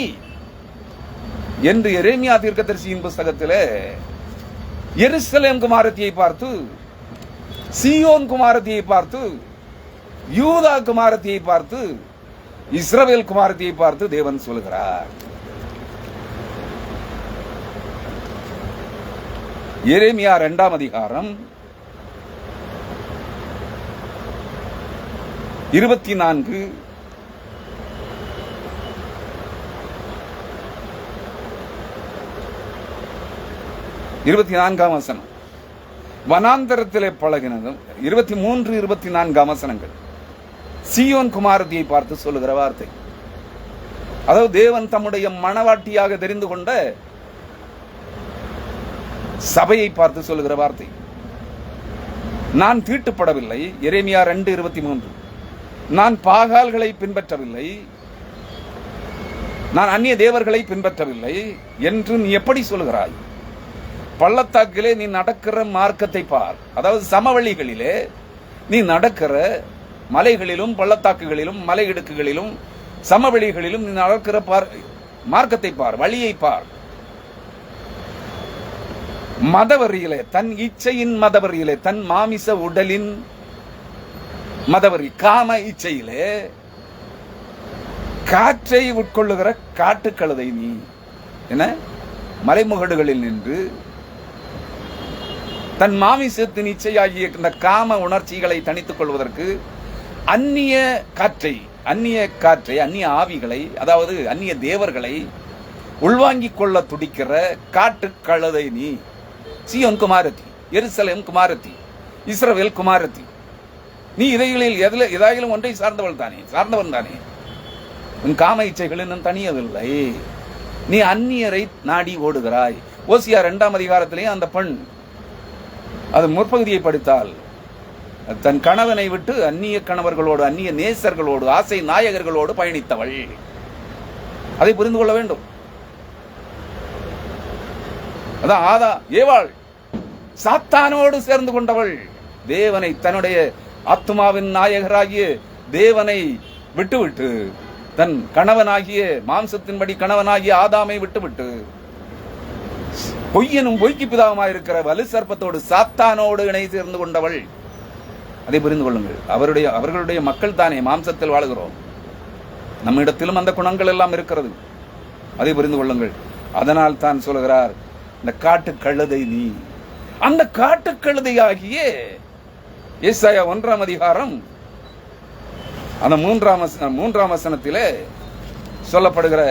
என்று எரேமியா தீர்க்கதரிசியின் புஸ்தகத்தில் எருசலேம் குமாரத்தியை பார்த்து, சீயோன் குமாரத்தியை பார்த்து, யூதா குமாரத்தியை பார்த்து, இஸ்ரவேல் குமாரத்தியை பார்த்து தேவன் சொல்கிறார். எரேமியா 2 அதிகாரம் 24 24 வசனம். வனாந்தரத்திலே பழகினதும் 23 24 வசனங்கள் சீயோன் குமாரதியை பார்த்து சொல்லுகிற வார்த்தை. அதாவது தேவன் தம்முடைய மணவாட்டியாக தெரிந்து கொண்ட சபையை பார்த்து சொல்லுகிற வார்த்தை. நான் தீட்டுப்படவில்லை, எரேமியா 2:23. நான் பாகால்களை பின்பற்றவில்லை, நான் அந்நிய தேவர்களை பின்பற்றவில்லை என்று நீ எப்படி சொல்லுகிறாய்? பள்ளத்தாக்கிலே நீ நடக்கிற மார்க்கத்தை பார். அதாவது சமவெளிகளிலே நீ நடக்கிற, மலைகளிலும் பள்ளத்தாக்குகளிலும் மலை இடுக்குகளிலும் சமவெளிகளிலும் நீ நடக்கிற மார்க்கத்தை பார், வழியை பார். மதவரியிலே, தன் இச்சையின் மதவரியிலே, தன் மாமிச உடலின் மதவரி, காம இச்சையிலே காற்றை உட்கொள்ளுகிற காட்டுக்கழுதை நீ. என்ன? மலைமுகடுகளில் நின்று தன் மாமிசத்தின் இச்சையாகிய இந்த காம உணர்ச்சிகளை தணித்துக் கொள்வதற்கு அந்நிய காற்றை, அந்நிய ஆவிகளை, அதாவது அந்நிய தேவர்களை உள்வாங்கிக் கொள்ள துடிக்கிற காட்டுக்கழுதை நீ. சீயோன் குமாரத்தி, எருசலேம் குமாரத்தி, இஸ்ரவேல் குமாரத்தி, நீ இதைகளில் எதாயிலும் ஒன்றை சார்ந்தவன் தானே. உன் காம இச்சைகள் இன்னும் தனியவில்லை, நீ அந்நியரை நாடி ஓடுகிறாய். ஓசியா 2 அதிகாரத்திலேயே அந்த பெண், அது முற்பகுதியை படித்தால், தன் கணவனை விட்டு அந்நிய கணவர்களோடு, அந்நிய நேசர்களோடு, ஆசை நாயகர்களோடு பயணித்தவள். அதை புரிந்து கொள்ள வேண்டும். அதான் ஏவாள் சாத்தானோடு சேர்ந்து கொண்டவள். தேவனை, தன்னுடைய ஆத்மாவின் நாயகராகிய தேவனை விட்டுவிட்டு, தன் கணவனாகிய மாம்சத்தின்படி கணவனாகிய ஆதாமை விட்டுவிட்டு, பொய்யனும் பொய்க்கு பிதாவுமாயிருக்கிற வலு சர்ப்பத்தோடு சாத்தானோடு இணை சேர்ந்து கொண்டவள். அதை புரிந்து கொள்ளுங்கள். அவர்களுடைய மக்கள் தானே மாம்சத்தில் வாழுகிறோம். நம்மிடத்திலும் அந்த குணங்கள் எல்லாம் இருக்கிறது. அதை புரிந்து கொள்ளுங்கள். அதனால் தான் சொல்கிறார், இந்த காட்டு கழுதை நீ. அந்த காட்டு கழுதையாகிய ஏசாயா 1ஆம் அதிகாரம் அந்த 3ஆம் வசனத்திலே சொல்லப்படுகிற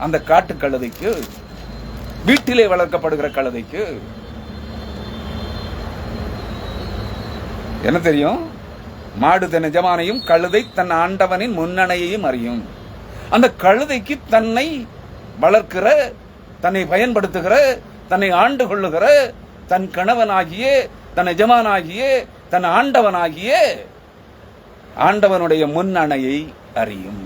அந்த காட்டு கழுதைக்கு, வீட்டிலே வளர்க்கப்படுகிற கழுதைக்கு என்ன தெரியும்? மாடு தன் எஜமானையும் கழுதை தன் ஆண்டவனின் முன்னணையையும் அறியும். அந்த கழுதைக்கு தன்னை வளர்க்கிற, தன்னை பயன்படுத்துகிற, தன்னை ஆண்டு கொள்ளுகிற தன் கணவனாகிய, தன் எஜமானாகிய, தன் ஆண்டவனாகிய ஆண்டவனுடைய முன்னணையை அறியும்.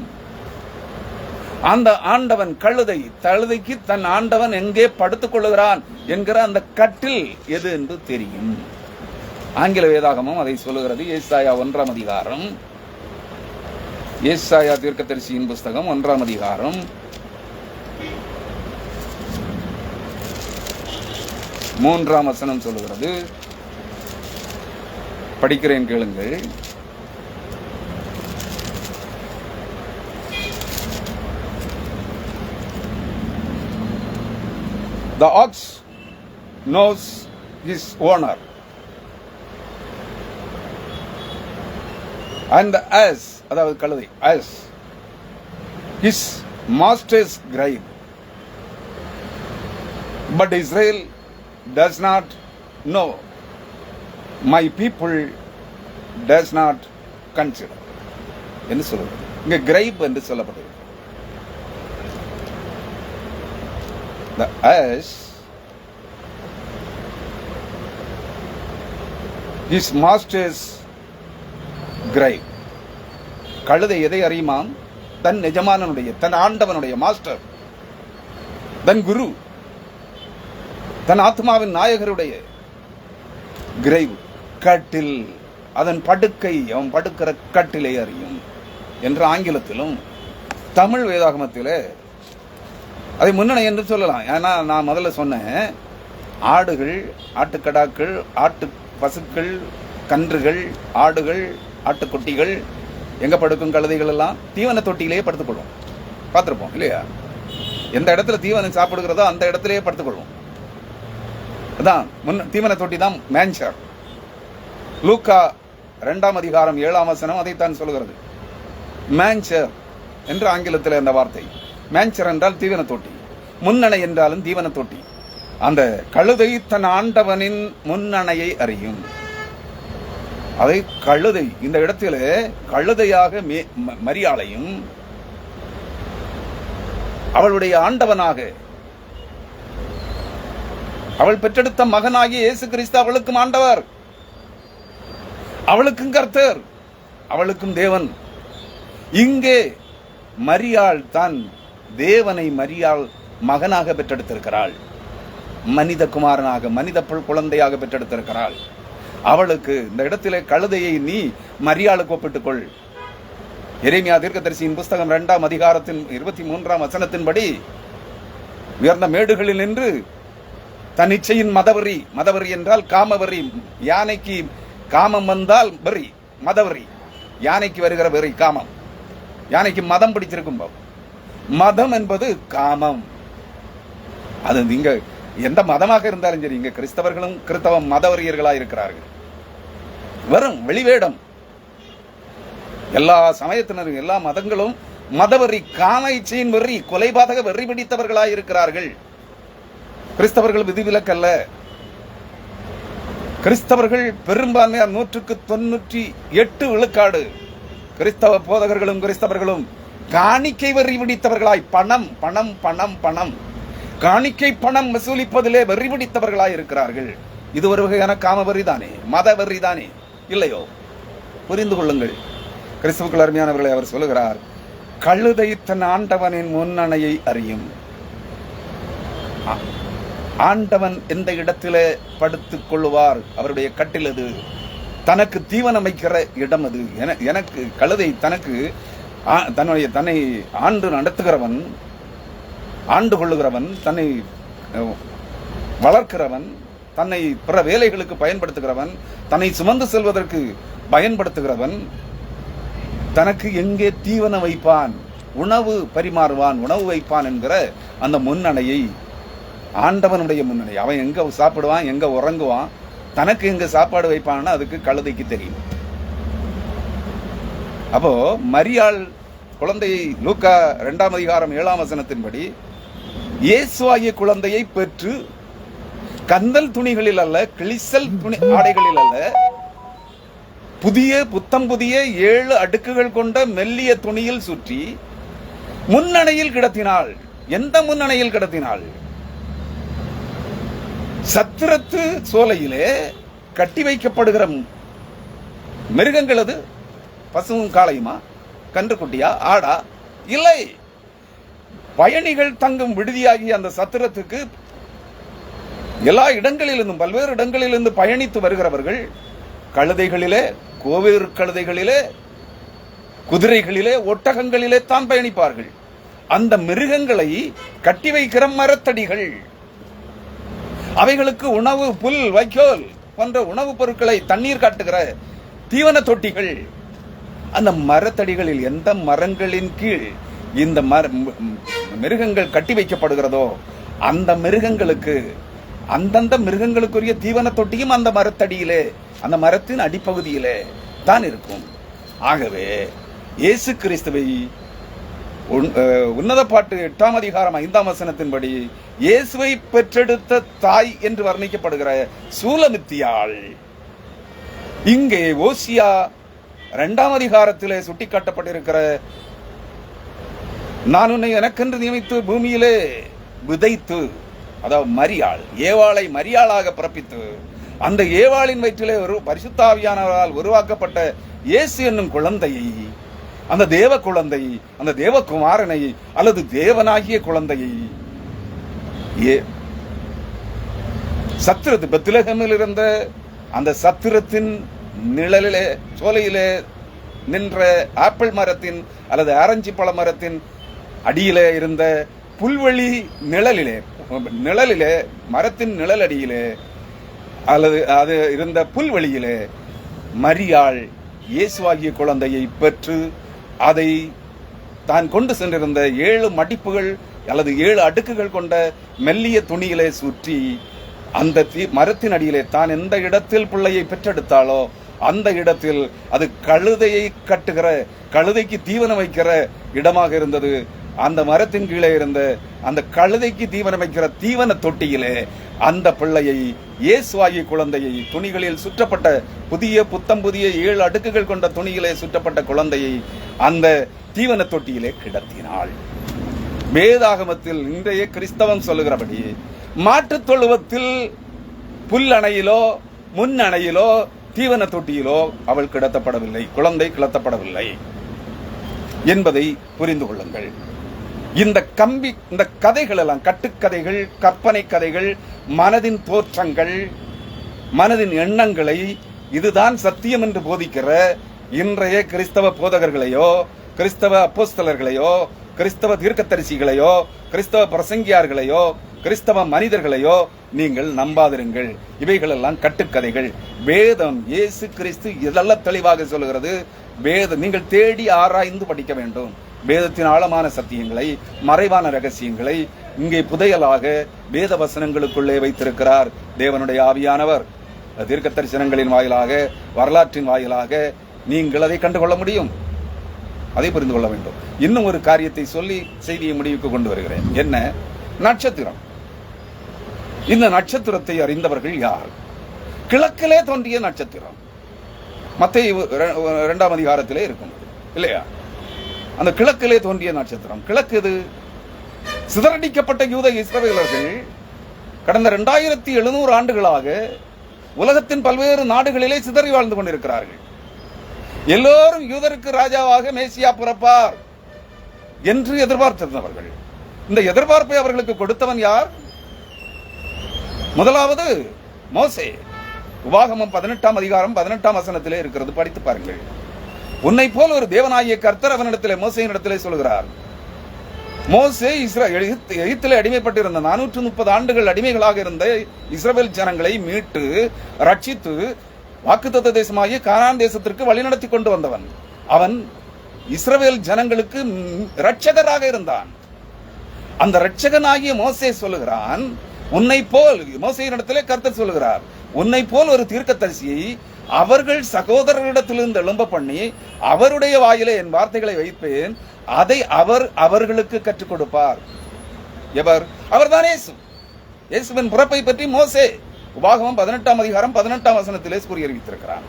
அந்த ஆண்டவன் கழுதைக்கு தன் ஆண்டவன் எங்கே படுத்துக் கொள்ளுகிறான் என்கிற அந்த கட்டில் எது என்று தெரியும். ஆங்கில வேதாகமும் அதை சொல்லுகிறது. ஏசாயா 1ஆம் அதிகாரம், ஏசாயா தீர்க்கதரிசியின் புஸ்தகம் 1ஆம் அதிகாரம் 3ஆம் வசனம் சொல்லுகிறது. படிக்கிறேன், கேளுங்கள். The ox knows his owner, and the ass, அதாவது கழுதை, ass, his master's grave. But Israel does not know. My people does not consider. என்று சொல்லுவது. இங்க கிரைப் என்று சொல்லப்படுகிறது. The ass, his master's grave. கழுதை எதை அறியுமாம்? தன் எஜமானனுடைய, தன் ஆண்டவனுடைய, மாஸ்டர், தன் குரு, தன் ஆத்மாவின் நாயகருடைய கிரைவ், கட்டில், அதன் படுக்கை, அவன் படுக்கிற கட்டிலை அறியும் என்று ஆங்கிலத்திலும் தமிழ் வேதாகமத்திலே அதை முன்னணி என்று சொல்லலாம். ஏன்னா நான் முதல்ல சொன்னேன், ஆடுகள், ஆட்டுக்கடாக்கள், ஆட்டு பசுக்கள், கன்றுகள், ஆடுகள், ஆட்டுக்குட்டிகள் எங்க படுக்கும்? கழுதைகள் எல்லாம் தீவன தொட்டியிலேயே படுத்துக்கொள்ளும். பார்த்துருப்போம் இல்லையா? எந்த இடத்துல தீவனம் சாப்பிடுகிறதோ அந்த இடத்திலேயே படுத்துக்கொள்ளும். அதான் தீவன தொட்டி தான் மேன்சர். லூக்கா 2ஆம் அதிகாரம் 7ஆம் வசனம் அதைத்தான் சொல்லுகிறது. மேன்சர் என்று ஆங்கிலத்தில் அந்த வார்த்தை. மேன்சர் என்றால் தீவன தொட்டி, முன்னணை என்றாலும் தீவன தொட்டி. அந்த கழுதை தன் ஆண்டவனின் முன்னணையை அறியும். அதை கழுதை, இந்த இடத்துல கழுதையாக மரியாளையும், அவளுடைய ஆண்டவனாக, அவள் பெற்றெடுத்த மகனாகிய இயேசு கிறிஸ்து அவளுக்கும் ஆண்டவர், அவளுக்கும் கர்த்தர், அவளுக்கும் தேவன். இங்கே மரியாள் தான் தேவனை மரியாள் மகனாக பெற்றெடுத்திருக்கிறாள். மனித குமாரனாக, மனித குழந்தையாக பெற்றெடுத்திருக்கிறாள். அவளுக்கு இந்த இடத்திலே கழுதையை நீ மரியாளுக்கு ஒப்பிட்டுக்கொள். எரேமியா தீர்க்கதரிசியின் புஸ்தகம் 2ஆம் அதிகாரத்தின் 23ஆம் வசனத்தின்படி, உயர்ந்த மேடுகளில் நின்று தன் இச்சையின் மதவரி, மதவரி என்றால் காமவரி, யானைக்கு காமம் வந்தால் வரி, மதவரி, யானைக்கு வருகிற வெறி காமம், யானைக்கு மதம் பிடிச்சிருக்கும். மதம் என்பது காமம். அது நீங்க எந்த மதமாக இருந்தாலும் சரி, இங்க கிறிஸ்தவர்களும் கிறிஸ்தவ மதவரியர்களாக இருக்கிறார்கள். வெறும் வெளிவேடம். எல்லா சமயத்தினரும், எல்லா மதங்களும் மதவரி, காம இச்சையின் வெறி, கொலைபாதக வெறி பிடித்தவர்களாக இருக்கிறார்கள். கிறிஸ்தவர்கள் விதிவிலக்கல்ல. கிறிஸ்தவர்கள் பெரும்பான்மையார் 198 விழுக்காடு கிறிஸ்தவ போதகர்களும் கிறிஸ்தவர்களும் காணிக்கை வெறி பிடித்தவர்களாய், பணம் பணம் பணம் பணம், காணிக்கை பணம் வசூலிப்பதிலே வெறி பிடித்தவர்களாய் இருக்கிறார்கள். இது ஒரு வகையான காம வெறி தானே, மத வெறி தானே, இல்லையோ? புரிந்து கொள்ளுங்கள் கிறிஸ்துவுக்குள் அருமையானவர்களை. அவர் சொல்லுகிறார், கழுதை தன் ஆண்டவனின் முன்னணையை அறியும். ஆண்டவன் எந்த இடத்திலே படுத்துக் கொள்ளுவார், அவருடைய கட்டில் எது, தனக்கு தீவனம் வைக்கிற இடம் அது. எனக்கு கழுதை தனக்கு தன்னை ஆண்டு நடத்துகிறவன், ஆண்டு கொள்ளுகிறவன், தன்னை வளர்க்கிறவன், தன்னை பிற வேலைகளுக்கு பயன்படுத்துகிறவன், தன்னை சுமந்து செல்வதற்கு பயன்படுத்துகிறவன் தனக்கு எங்கே தீவனம் வைப்பான், உணவு பரிமாறுவான், உணவு வைப்பான் என்கிற அந்த முன்னணையை, ஆண்டவனுடைய முன்னணி. அவன் எங்க சாப்பிடுவான், எங்க உறங்குவான், தனக்கு எங்க சாப்பாடு வைப்பான்னு அதுக்கு கழுதைக்கு தெரியும். அப்போ மரியாள் குழந்தையை லூக்கா 2ஆம் அதிகாரம் 7ஆம் வசனத்தின்படி இயேசுவாகிய குழந்தையை பெற்று கந்தல் துணிகளில் அல்ல, கிழிசல் துணி ஆடைகளில் அல்ல, புத்தம் புதிய 7 அடுக்குகள் கொண்ட மெல்லிய துணியில் சுற்றி முன்னணையில் கிடத்தினாள். எந்த முன்னணையில் கிடத்தினாள்? சத்திரத்து சோலையிலே கட்டி வைக்கப்படுகிற மிருகங்கள். அது பசுவும் காளையுமா, கன்றுக்குட்டியா, ஆடா? இல்லை. பயணிகள் தங்கும் விடுதியாகிய அந்த சத்திரத்துக்கு எல்லா இடங்களிலிருந்தும், பல்வேறு இடங்களிலிருந்து பயணித்து வருகிறவர்கள் கழுதைகளிலே, கோவேறு கழுதைகளிலே, குதிரைகளிலே, ஒட்டகங்களிலே தான் பயணிப்பார்கள். அந்த மிருகங்களை கட்டி வைக்கிற மரத்தடிகள், அவைகளுக்கு உணவு, புல், வைக்கோல் போன்ற உணவுப் பொருட்களை தண்ணீர் காட்டுகிற தீவன தொட்டிகள். அந்த மரத்தடிகளில் எந்த மரங்களின் கீழ் இந்த மிருகங்கள் கட்டி வைக்கப்படுகிறதோ அந்த மிருகங்களுக்கு, அந்தந்த மிருகங்களுக்குரிய தீவன தொட்டியும் அந்த மரத்தடியிலே, அந்த மரத்தின் அடிப்பகுதியிலே தான் இருக்கும். ஆகவே இயேசு கிறிஸ்துவை உன்னத பாட்டு 8ஆம் அதிகாரம் 5ஆம் வசனத்தின்படி இயேசுவை பெற்றெடுத்த தாய் என்று வர்ணிக்கப்படுகிற சூலமித்தியாள் இங்கே ஓசியா 2ஆம் அதிகாரத்திலே சுட்டிக்காட்டப்பட்டிருக்கிற நான் உன்னை எனக்கென்று நியமித்து பூமியிலே விதைத்து, அதாவது மரியாள், ஏவாளை மரியாளாக பிறப்பித்து, அந்த ஏவாளின் வயிற்றிலே ஒரு பரிசுத்தாவியானவரால் உருவாக்கப்பட்ட இயேசு என்னும் குழந்தையை, அந்த தேவ குழந்தை, அந்த தேவகுமாரனை அல்லது தேவனாகிய குழந்தையை சத்திரத்து பெத்லகேமில் இருந்த அந்த சத்திரத்தின் நிழலிலே, சோலையிலே நின்ற ஆப்பிள் மரத்தின் அல்லது ஆரஞ்சு பழ மரத்தின் அடியிலே இருந்த புல்வெளி நிழலிலே, மரத்தின் நிழல் அடியிலே அல்லது அது இருந்த புல்வெளியிலே மரியாள் இயேசுவாகிய குழந்தையை பெற்று அதை தான் கொண்டு சென்றிருந்த 7 மடிப்புகள் அல்லது 7 அடுக்குகள் கொண்ட மெல்லிய துணியிலே சுற்றி அந்த மரத்தின் அடியிலே தான் எந்த இடத்தில் பிள்ளையை பெற்றெடுத்தாலோ அந்த இடத்தில் அது கழுதையை கட்டுகிற, கழுதைக்கு தீவனம் வைக்கிற இடமாக இருந்தது. அந்த மரத்தின் கீழே இருந்த அந்த கழுதைக்கு தீவனம் வைக்கிற தீவன தொட்டியிலே அந்த பிள்ளையை, இயேசுவாகிய குழந்தையை, துணிகளில் சுற்றப்பட்ட புத்தம் புதிய 7 அடுக்குகள் கொண்ட துணியிலே சுற்றப்பட்ட குழந்தையை அந்த தீவன தொட்டியிலே கிடத்தினாள். வேதாகமத்தில் இன்றைய கிறிஸ்தவம் சொல்லுகிறபடி மாட்டுத் தொழுவத்தில் புல்லணையிலோ முன்னணையிலோ தீவன தொட்டியிலோ அவள் கிடத்தப்படவில்லை, குழந்தை கிடத்தப்படவில்லை என்பதை புரிந்து கொள்ளுங்கள். இந்த கதைகள் எல்லாம் கட்டுக்கதைகள், கற்பனை கதைகள், மனதின் தோற்றங்கள், மனதின் எண்ணங்களை இதுதான் சத்தியம் என்று போதிக்கிற இன்றைய கிறிஸ்தவ போதகர்களையோ, கிறிஸ்தவ அப்போஸ்தலர்களையோ, கிறிஸ்தவ தீர்க்கதரிசிகளையோ, கிறிஸ்தவ பிரசங்கியார்களையோ, கிறிஸ்தவ மனிதர்களையோ நீங்கள் நம்பாதிருங்கள். இவைகள் எல்லாம் கட்டுக்கதைகள். வேதம், இயேசு கிறிஸ்து இதெல்லாம் தெளிவாக சொல்லுகிறது. வேதம் நீங்கள் தேடி ஆராய்ந்து படிக்க வேண்டும். வேதத்தின் ஆழமான சத்தியங்களை, மறைவான ரகசியங்களை இங்கே புதையலாக வேத வசனங்களுக்குள்ளே வைத்திருக்கிறார் தேவனுடைய ஆவியானவர். தீர்க்க தரிசனங்களின் வாயிலாக, வரலாற்றின் வாயிலாக நீங்கள் அதை கண்டுகொள்ள முடியும். அதை புரிந்து கொள்ள வேண்டும். இன்னும் ஒரு காரியத்தை சொல்லி செய்தியை முடிவுக்கு கொண்டு வருகிறேன். என்ன? நட்சத்திரம். இந்த நட்சத்திரத்தை அறிந்தவர்கள் யார்? கிழக்கிலே தோன்றிய நட்சத்திரம். மத்தேயு 2ஆம் அதிகாரத்திலே இருக்கும் இல்லையா? அந்த கிழக்கிலே தோன்றிய நட்சத்திரம். கிழக்கு இது சிதறடிக்கப்பட்ட யூத இஸ்ரவேலர்கள் கடந்த 2700 ஆண்டுகளாக உலகத்தின் பல்வேறு நாடுகளிலே சிதறி வாழ்ந்து கொண்டிருக்கிறார்கள். எல்லோரும் யூதருக்கு ராஜாவாக மேசியா பிறப்பார் என்று எதிர்பார்த்திருந்தவர்கள். இந்த எதிர்பார்ப்பை அவர்களுக்கு கொடுத்தவன் யார்? முதலாவது மோசே. உபாகமம் 18ஆம் அதிகாரம் 18ஆம் வசனத்திலே இருக்கிறது, படித்து பாருங்கள். உன்னை போல் ஒரு தேவனாகிய கர்த்தர் அவனிடத்திலே மோசேயினிடத்திலே சொல்கிறார். மோசே எகிப்திலே அடிமைப்பட்டிருந்த 430 ஆண்டுகள் அடிமைகளாக இருந்த இஸ்ரவேல் ஜனங்களை மீட்டு ரட்சித்து வாக்குத்தத்த தேசமாகிய கானான் தேசத்திற்கு வழிநடத்தி கொண்டு வந்தவன். அவன் இஸ்ரவேல் ஜனங்களுக்கு இரட்சகராக இருந்தான். அந்த இரட்சகனாகிய மோசே சொல்லுகிறான், உன்னை போல், மோசேயினிடத்திலே கர்த்தர் சொல்லுகிறார், உன்னை போல் ஒரு தீர்க்கதரிசியை அவர்கள் சகோதரர்களிடத்திலிருந்து எழும்ப பண்ணி அவருடைய வாயிலே என் வார்த்தைகளை வைப்பேன், அதை அவர் அவர்களுக்கு கற்றுக் கொடுப்பார். எவர்? அவர்தான் இயேசு. இயேசுவின் பிறப்பை பற்றி மோசே உபாகமம் 18ஆம் அதிகாரம் 18ஆம் வசனத்திலே கூறி அறிவித்திருக்கிறார்.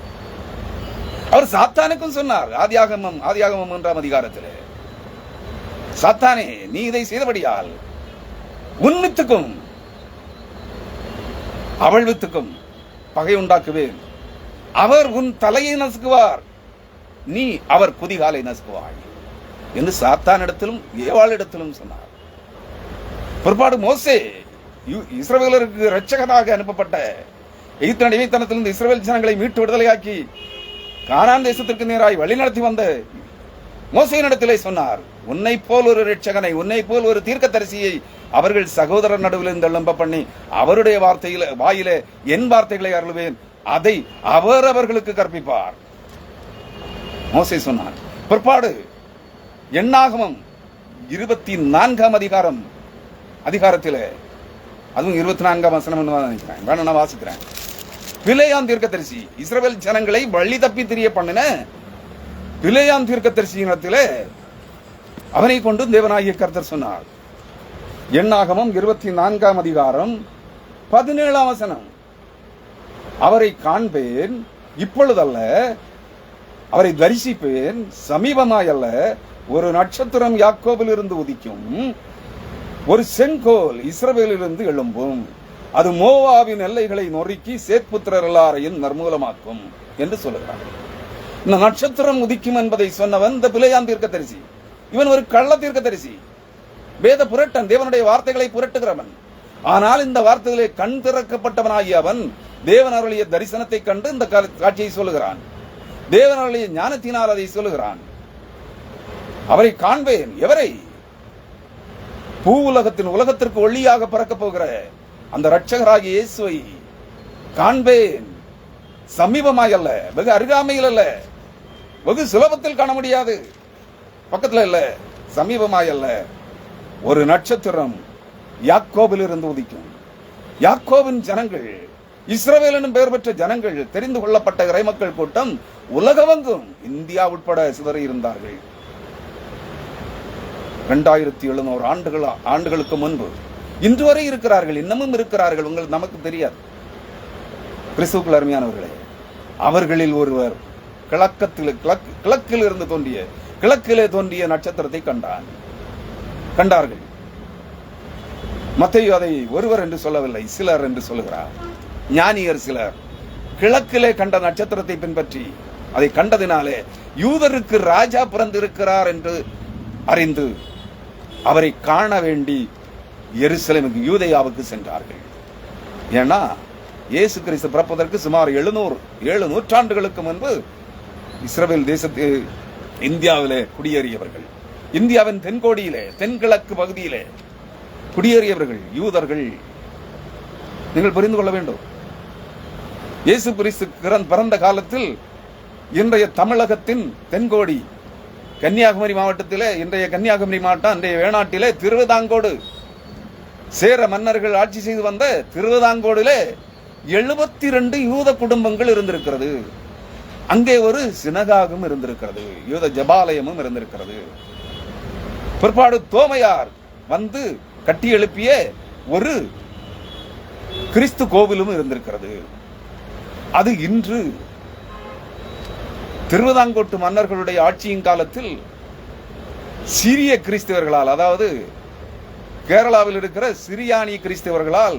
அவர் சாத்தானுக்கும் சொன்னார். ஆதியாகமம் 3ஆம் அதிகாரத்திலே, சாத்தானே, நீ இதை செய்தபடியால் உன் வித்துக்கும் அவள் வித்துக்கும் பகை உண்டாக்குவேன். அவர் உன் தலையை நசுக்குவார், நீ அவர் குதிகாலை நசுக்குவாய் என்று சாத்தானிடத்திலும் ஏவாளிடத்திலும் சொன்னார். பிற்பாடு மோசே இஸ்ரவேலருக்கு இரட்சகனாக அனுப்பப்பட்ட எகிப்து அடிமைத்தனத்திலிருந்து இஸ்ரவேல் ஜனங்களை மீட்டு விடுதலையாக்கி கானான் தேசத்திற்கு நேராய் வழிநடத்தி வந்த மோசேயினிடத்திலே சொன்னார், உன்னை போல் ஒரு இரட்சகனை, உன்னை போல் ஒரு தீர்க்கதரிசியை அவர்கள் சகோதரர் நடுவில் எழும்ப பண்ணி அவருடைய வாயிலே என் வார்த்தைகளை அருளுவேன், அதை அவர் அவர்களுக்கு கற்பிப்பார். மோசே சொன்னார். பிற்பாடு எண்ணாகமம் 24ஆம் அதிகாரத்திலே, அதுவும் 24ஆம் வசனம் நினைக்கிறேன், வேணும் நான் வாசிக்கிறேன். பிலேயாம் தீர்க்கதரிசி இஸ்ரவேல் ஜனங்களை வழி தப்பி திரிய பண்ணின பிலேயாம் தீர்க்கதரிசியினத்திலே அவனை கொண்டு தேவனாகிய கர்த்தர் சொன்னார். எண்ணாகமம் 24ஆம் அதிகாரம் 17ஆம் வசனம், அவரை காண்பேன், இப்பொழுதல்ல, அவரை தரிசிப்பேன், சமீபமாயல்ல, ஒரு நட்சத்திரம் யாக்கோபில் இருந்து உதிக்கும், ஒரு செங்கோல் இஸ்ரவேலிலிருந்து எழும்பும், அது மோவாவின் எல்லைகளை நொறுக்கி சேத்புத்திரர் எல்லாரையும் நர்மூலமாக்கும் என்று சொல்லுகிறார். இந்த நட்சத்திரம் உதிக்கும் என்பதை சொன்னவன் இந்த பிலேயாம் தீர்க்கதரிசி. இவன் ஒரு கள்ள தீர்க்கதரிசி, வேத புரட்டன், தேவனுடைய வார்த்தைகளை புரட்டுகிறவன். ஆனால் இந்த வார்த்தைகளை கண் திறக்கப்பட்டவனாகிய அவன் தேவன் அருளிய தரிசனத்தை கண்டு இந்த காட்சியை சொல்லுகிறான். தேவன் அருளிய ஞானத்தினால் அதை சொல்லுகிறான். அவரை காண்பேன். எவரை? பூ உலகத்திற்கு ஒளியாக பறக்க போகிற அந்த இரட்சகராகிய இயேசுவை காண்பேன். சமீபமாய் அல்ல, வெகு அருகாமையில் அல்ல, வெகு சுலபத்தில் காண முடியாது, பக்கத்தில் இல்ல, சமீபமாய் அல்ல, ஒரு நட்சத்திரம் யாக்கோபில் இருந்து உதிக்கும். யாக்கோபின் ஜனங்கள், இஸ்ரவேல் எனும் பெயர் பெற்ற ஜனங்கள், தெரிந்து கொள்ளப்பட்ட இறைமக்கள் கூட்டம் உலகமெங்கும் இந்தியா உட்பட சிதறி இருந்தார்கள். 2700 ஆண்டுகளுக்கு முன்பு இன்று வரை இருக்கிறார்கள், இன்னமும் இருக்கிறார்கள். உங்களுக்கு நமக்கு தெரியாது. கிறிஸ்துவுக்குள் அருமையானவர்களே, அவர்களில் ஒருவர் கிழக்கிலே தோன்றிய நட்சத்திரத்தை கண்டார்கள். மத்தேயு அதை ஒருவர் என்று சொல்லவில்லை, சிலர் என்று சொல்லுகிறார். ஞானியர் சிலர் கிழக்கிலே கண்ட நட்சத்திரத்தை பின்பற்றி அதை கண்டதினாலே யூதருக்கு ராஜா பிறந்திருக்கிறார் என்று அறிந்து அவரை காண வேண்டி எருசலேமுக்கு, யூதேயாவுக்கு சென்றார்கள். ஏன்னா இயேசு கிறிஸ்து பிறப்பதற்கு சுமார் 7 நூற்றாண்டுகளுக்கு முன்பு இஸ்ரவேல் தேசத்தில் இந்தியாவிலே குடியேறியவர்கள், இந்தியாவின் தென்கோடியிலே, தென்கிழக்கு பகுதியிலே குடியேறியவர்கள் யூதர்கள். நீங்கள் புரிந்து கொள்ள வேண்டும், இயேசு கிறிஸ்து பிறந்த காலத்தில் இன்றைய தமிழகத்தின் தென்கோடி கன்னியாகுமரி மாவட்டத்திலே, இன்றைய கன்னியாகுமரி மாவட்டம், இன்றைய வேணாட்டிலே திருவிதாங்கோடு, சேர மன்னர்கள் ஆட்சி செய்து வந்த திருவிதாங்கோடிலே 72 யூத குடும்பங்கள் இருந்திருக்கிறது. அங்கே ஒரு சினகாகும் இருந்திருக்கிறது, யூத ஜபாலயமும் இருந்திருக்கிறது. பிற்பாடு தோமையார் வந்து கட்டி எழுப்பிய ஒரு கிறிஸ்து கோவிலும் இருந்திருக்கிறது. அது இன்று திருவிதாங்கோட்டு மன்னர்களுடைய ஆட்சியின் காலத்தில் சிறிய கிறிஸ்தவர்களால், அதாவது கேரளாவில் இருக்கிற சிரியானி கிறிஸ்தவர்களால்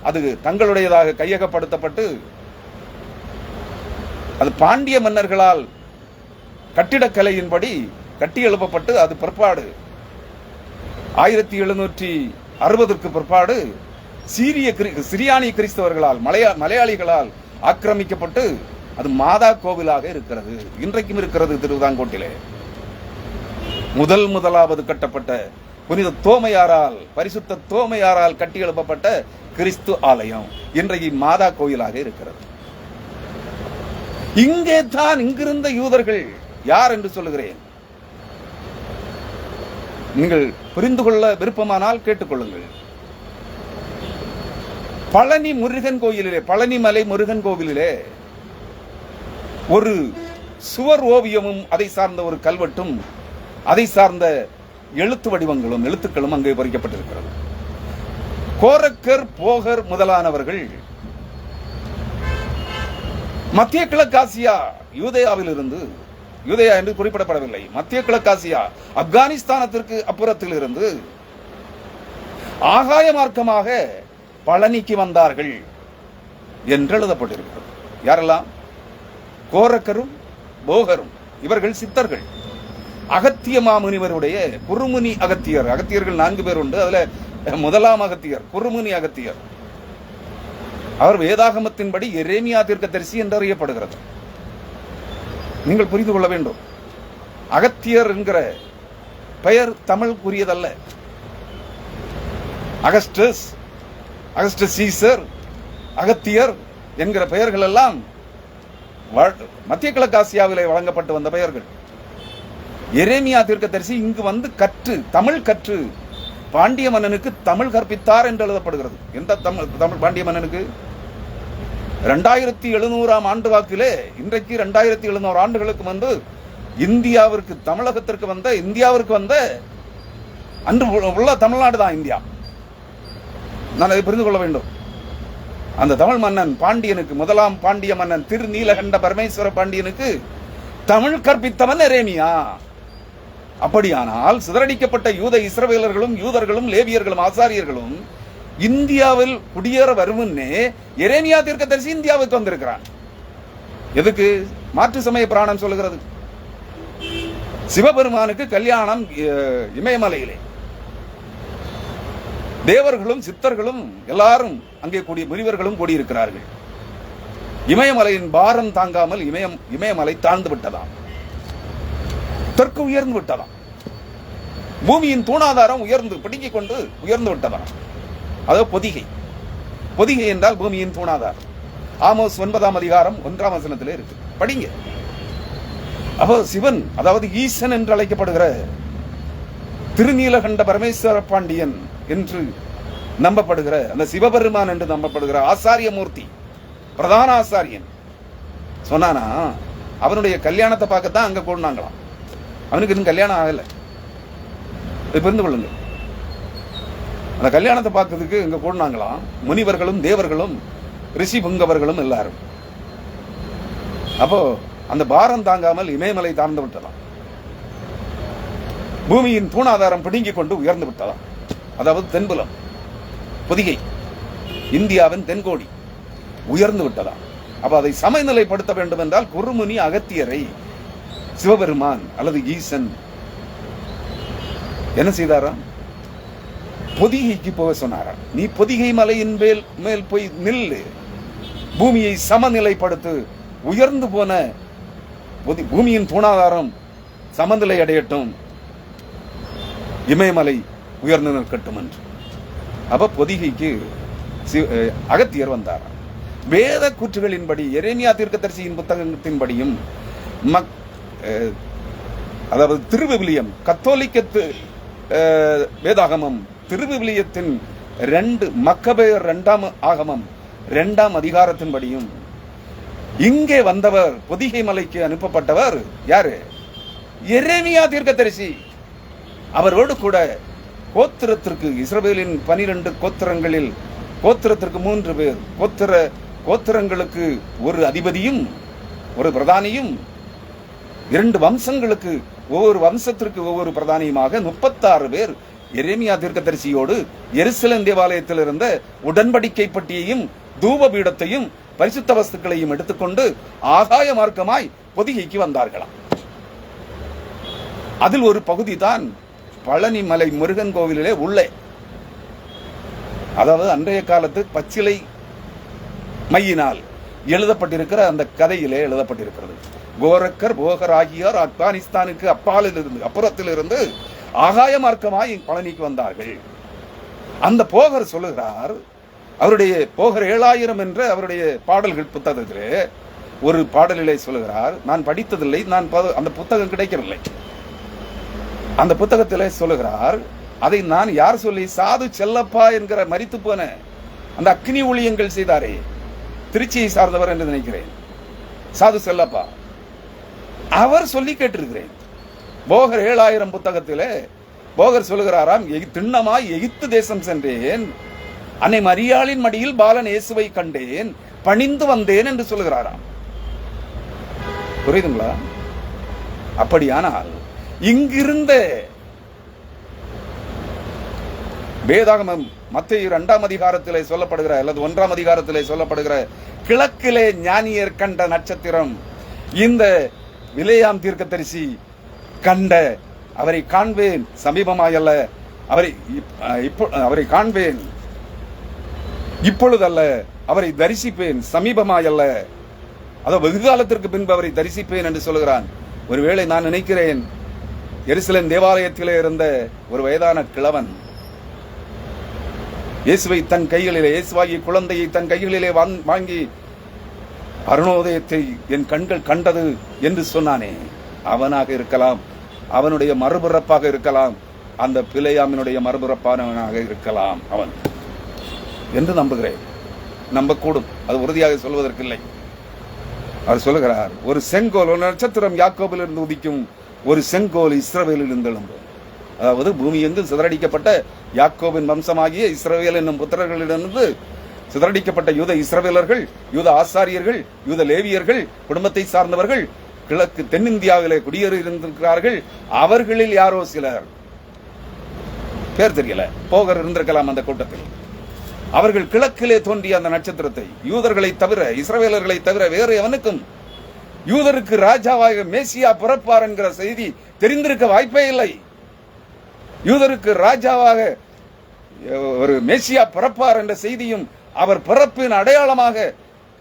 அது தங்களுடையதாக கையகப்படுத்தப்பட்டு, அது பாண்டிய மன்னர்களால் கட்டிடக்கலையின்படி கட்டி எழுப்பப்பட்டு, அது பிற்பாடு 1760க்கு பிற்பாடு சிரியானி கிறிஸ்தவர்களால், மலையாளிகளால் ஆக்கிரமிக்கப்பட்டு அது மாதா கோவிலாக இருக்கிறது. இன்றைக்கும் இருக்கிறது திருவிதாங்கோட்டிலே. முதலாவது கட்டப்பட்ட புனித தோமையாரால், பரிசுத்த தோமையாரால் கட்டி எழுப்பப்பட்ட கிறிஸ்து ஆலயம் இன்றைக்கு மாதா கோயிலாக இருக்கிறது. இங்கே தான் இங்கிருந்த யூதர்கள் யார் என்று சொல்லுகிறேன். நீங்கள் புரிந்து கொள்ள விருப்பமானால் கேட்டுக்கொள்ளுங்கள். பழனி முருகன் கோயிலிலே, பழனிமலை முருகன் கோவிலிலே ஒரு சுவர் ஓவியமும் அதை சார்ந்த ஒரு கல்வெட்டும் அதை சார்ந்த எழுத்து வடிவங்களும் எழுத்துக்களும் அங்கே பொறிக்கப்பட்டிருக்கிறது. கோரக்கர், போகர் முதலானவர்கள் மத்திய கிழக்காசியா, யூதேயாவில் இருந்து, யூதேயா என்று குறிப்பிடப்படவில்லை, மத்திய கிழக்காசியா ஆப்கானிஸ்தானத்திற்கு அப்புறத்தில் இருந்து ஆகாய மார்க்கமாக பழனிக்கு வந்தார்கள் என்று எழுதப்பட்டிருக்கிறது. யாரெல்லாம்? கோரக்கரும் போகரும். இவர்கள் சித்தர்கள். அகத்திய மாமுனிவருடைய குருமுனி அகத்தியர், அகத்தியர்கள் 4 பேர் உண்டு. அதுல முதலாம் அகத்தியர் குருமுனி அகத்தியர். அவர் வேதாகமத்தின்படி எரேமியா தீர்க்கதரிசி என்று அறியப்படுகிறது. நீங்கள் புரிந்து கொள்ள வேண்டும், அகத்தியர் என்கிற பெயர் தமிழுக்குரியதல்ல. அகஸ்டஸ், அகஸ்டஸ் சீசர், அகத்தியர் என்கிற பெயர்கள் எல்லாம் மத்திய கிழக்காசியாவிலே வழங்கப்பட்டு வந்த பெயர்கள். எரேமியா தீர்க்கதரிசி இங்கு வந்து தமிழ் கற்று பாண்டிய மன்னனுக்கு தமிழ் கற்பித்தார் என்று எழுதப்படுகிறது. எந்த தமிழ் பாண்டிய மன்னனுக்கு? 2700 ஆண்டு வாக்கிலே, இன்றைக்கு 2700 ஆண்டுகளுக்கு முன்பு இந்தியாவிற்கு, தமிழகத்திற்கு வந்த, இந்தியாவிற்கு வந்த அன்று உள்ள தமிழ்நாடு தான் இந்தியா. நான் அதை புரிந்து கொள்ள வேண்டும். அந்த தமிழ் மன்னன் பாண்டியனுக்கு, முதலாம் பாண்டிய மன்னன் திருநீலகண்ட பரமேஸ்வர பாண்டியனுக்கு தமிழ் கற்பித்தவன் எரேமியா. அப்படியானால் சிதறடிக்கப்பட்ட யூத இஸ்ரவேலர்களும் யூதர்களும் லேவியர்களும் ஆசாரியர்களும் இந்தியாவில் குடியேற வருமுன்னே எரேமியா தீர்க்கதரிசி இந்தியாவுக்கு வந்திருக்கிறான். எதுக்கு? மாற்று சமய பிராணம் சொல்லுகிறது. சிவபெருமானுக்கு கல்யாணம் இமயமலையிலே. தேவர்களும் சித்தர்களும் எல்லாரும் அங்கே கூடிய முனிவர்களும் கூடியிருக்கிறார்கள். இமயமலையின் பாரம் தாங்காமல் இமயமலை தாழ்ந்து விட்டதாம், தெற்கு உயர்ந்து விட்டதாம். பூமியின் தூணாதாரம் உயர்ந்து பிடுங்கிக் கொண்டு உயர்ந்து விட்டதாம். அதாவது பொதிகை. பொதிகை என்றால் பூமியின் தூணாதாரம். ஆமோஸ் 9ஆம் அதிகாரம் 1ஆம் வசனத்திலே இருக்கு, படிங்க. அப்போ சிவன், அதாவது ஈசன் என்று அழைக்கப்படுகிற திருநீலகண்ட பரமேஸ்வர பாண்டியன் என்று நம்பப்படுகிற அந்த சிவபெருமான் என்று நம்பப்படுகிற ஆசாரிய மூர்த்தி, பிரதான ஆசாரியன் சொன்னானா, அவனுடைய கல்யாணத்தை பார்க்கத்தான் அங்க கூடினாங்களாம். அவனுக்கு இன்னும் கல்யாணம் ஆகல. புரிந்து கொள்ளுங்க. அந்த கல்யாணத்தை பார்க்கறதுக்கு இங்க கூடினாங்களாம் முனிவர்களும் தேவர்களும் ரிஷி புங்கவர்களும் எல்லாரும். அப்போ அந்த பாரம் தாங்காமல் இமயமலை தாழ்ந்து விட்டதாம். பூமியின் தூணாதாரம் பிடுங்கிக் கொண்டு உயர்ந்து விட்டதாம். அதாவது தென்புலம், பொதிகை, இந்தியாவின் தென்கோடி உயர்ந்து விட்டதாம். அப்ப அதை சமநிலைப்படுத்த வேண்டும் என்றால் குருமுனி அகத்தியரை சிவபெருமான் அல்லது ஈசன் என்ன செய்தாராம்? பொதிகைக்கு போக சொன்னாராம். நீ பொதிகை மலையின் மேல் போய் நில்லு, பூமியை சமநிலைப்படுத்து, உயர்ந்து போன பூமியின் தூணாதாரம் சமநிலை அடையட்டும், இமயமலை உயர்ந்து நிற்கட்டும் என்று. அப்ப பொதிகைக்கு அகத்தியர் வந்தாராம். வேத கூற்றுகளின்படி, எரேமியா தீர்க்கதரிசியின் புத்தகத்தின்படியும், அதாவது திருவிவிலியம், கத்தோலிக்க வேதாகமம், திருவிவிலியத்தின் 2 மக்கபேயர் 2ஆம் ஆகமம் 2ஆம் அதிகாரத்தின்படியும் இங்கே வந்தவர், பொதிகை மலைக்கு அனுப்பப்பட்டவர் யாரு? எரேமியா தீர்க்கதரிசி. அவரோடு கூட கோத்திரத்திற்கு, இஸ்ரவேலின் 12 கோத்திரங்களில் கோத்திரத்திற்கு 3 பேர், கோத்திரங்களுக்கு ஒரு அதிபதியும் ஒரு பிரதானியும், 2 வம்சங்களுக்கு ஒவ்வொரு வம்சத்திற்கு ஒவ்வொரு பிரதானியுமாக 36 பேர் எரேமியா தீர்க்கதரிசியோடு எருசலேம் தேவாலயத்தில் இருந்த உடன்படிக்கை பட்டியையும் தூப பீடத்தையும் பரிசுத்த வஸ்துக்களையும் எடுத்துக்கொண்டு ஆகாய மார்க்கமாய் பொதிகைக்கு வந்தார்களாம். அதில் ஒரு பகுதி தான் பழனி மலை முருகன் கோவிலிலே உள்ளே, அதாவது அன்றைய காலத்து பச்சிலை மையினால் எழுதப்பட்டிருக்கிற அந்த கதையிலே எழுதப்பட்டிருக்கிறது. கோரக்கர் போகர் ஆகியோர் ஆப்கானிஸ்தானுக்கு அப்புறத்திலிருந்து ஆகாய மார்க்கமாய் பழனிக்கு வந்தார்கள். அந்த போகர் சொல்லுகிறார், அவருடைய போகர் 7000 என்ற அவருடைய பாடல்கள் புத்தகத்திலே ஒரு பாடலிலே சொல்லுகிறார், நான் படித்ததில்லை, அந்த புத்தகம் கிடைக்கவில்லை. அந்த புத்தகத்திலே சொல்லுகிறார், அதை நான் யார் சொல்லி, சாது செல்லப்பா என்கிற மரித்து போன அந்த அக்னி ஊழியங்கள் செய்தாரே, திருச்சியை சார்ந்தவர் என்று நினைக்கிறேன், சாது செல்லப்பா, அவர் சொல்லி கேட்டிருக்கிறேன். போகர் 7000 புத்தகத்திலே போகர் சொல்லுகிறாராம், திண்ணமாய் எகிப்து தேசம் சென்றேன், அன்னை மரியாளின் மடியில் பாலன் இயேசுவை கண்டேன், பணிந்து வந்தேன் என்று சொல்லுகிறாராம். புரியுதுங்களா? அப்படியானால் இங்கிருந்த வேதாகமம் மத்தேயு 2ஆம் அதிகாரத்திலே சொல்லப்படுகிற அல்லது 1ஆம் அதிகாரத்திலே சொல்லப்படுகிற கிழக்கிலே ஞானியர் கண்ட நட்சத்திரம், இந்த விலேயாம் தீர்க்கதரிசி கண்ட, அவரை காண்பேன் சமீபமாயல்ல, அவரை காண்பேன் இப்பொழுதல்ல, அவரை தரிசிப்பேன் சமீபமாயல்ல, அதோ வெகு காலத்திற்கு பின்பு அவரை தரிசிப்பேன் என்று சொல்லுகிறான். ஒருவேளை நான் நினைக்கிறேன், எருசலேம் தேவாலயத்திலே இருந்த ஒரு வயதான கிழவன் இயேசுவை தன் கைகளிலே, இயேசுவாகிய குழந்தையை தன் கைகளிலே வாங்கி அருணோதயத்தை என் கண்கள் கண்டது என்று சொன்னானே, அவனாக இருக்கலாம், அவனுடைய மறுபிறப்பாக இருக்கலாம், அந்த பிலேயாமினுடைய மறுபிறப்பானவனாக இருக்கலாம் அவன் என்று நம்புகிறேன். நம்பக்கூடும், அது உறுதியாக சொல்வதற்கில்லை. அவர் சொல்லுகிறார், ஒரு செங்கோல், ஒரு நட்சத்திரம் யாக்கோபிலிருந்து உதிக்கும், ஒரு செங்கோல் இஸ்ரவேலில் இருந்து எழும்பும். அதாவது பூமி எங்கு சிதறடிக்கப்பட்ட யாக்கோபின் வம்சமாகிய இஸ்ரவேல் என்னும் புத்திரர்களிடமிருந்து சிதறடிக்கப்பட்ட யூத இஸ்ரவேலர்கள், யூத ஆசாரியர்கள், யூத லேவியர்கள் குடும்பத்தை சார்ந்தவர்கள் கிழக்கு தென்னிந்தியாவிலே குடியேறியிருந்திருக்கிறார்கள். அவர்களில் யாரோ சிலர், பேர் தெரியல, போகர் இருந்திருக்கலாம் அந்த கூட்டத்தில். அவர்கள் கிழக்கிலே தோன்றிய அந்த நட்சத்திரத்தை யூதர்களை தவிர, இஸ்ரவேலர்களை தவிர வேறு எவனுக்கும் யூதருக்கு ராஜாவாக மேசியா பிறப்பார் என்கிற செய்தி தெரிந்திருக்க வாய்ப்பே இல்லை. யூதருக்கு ராஜாவாக ஒரு மேசியா பிறப்பார் என்ற செய்தியும், அவர் பிறப்பின் அடையாளமாக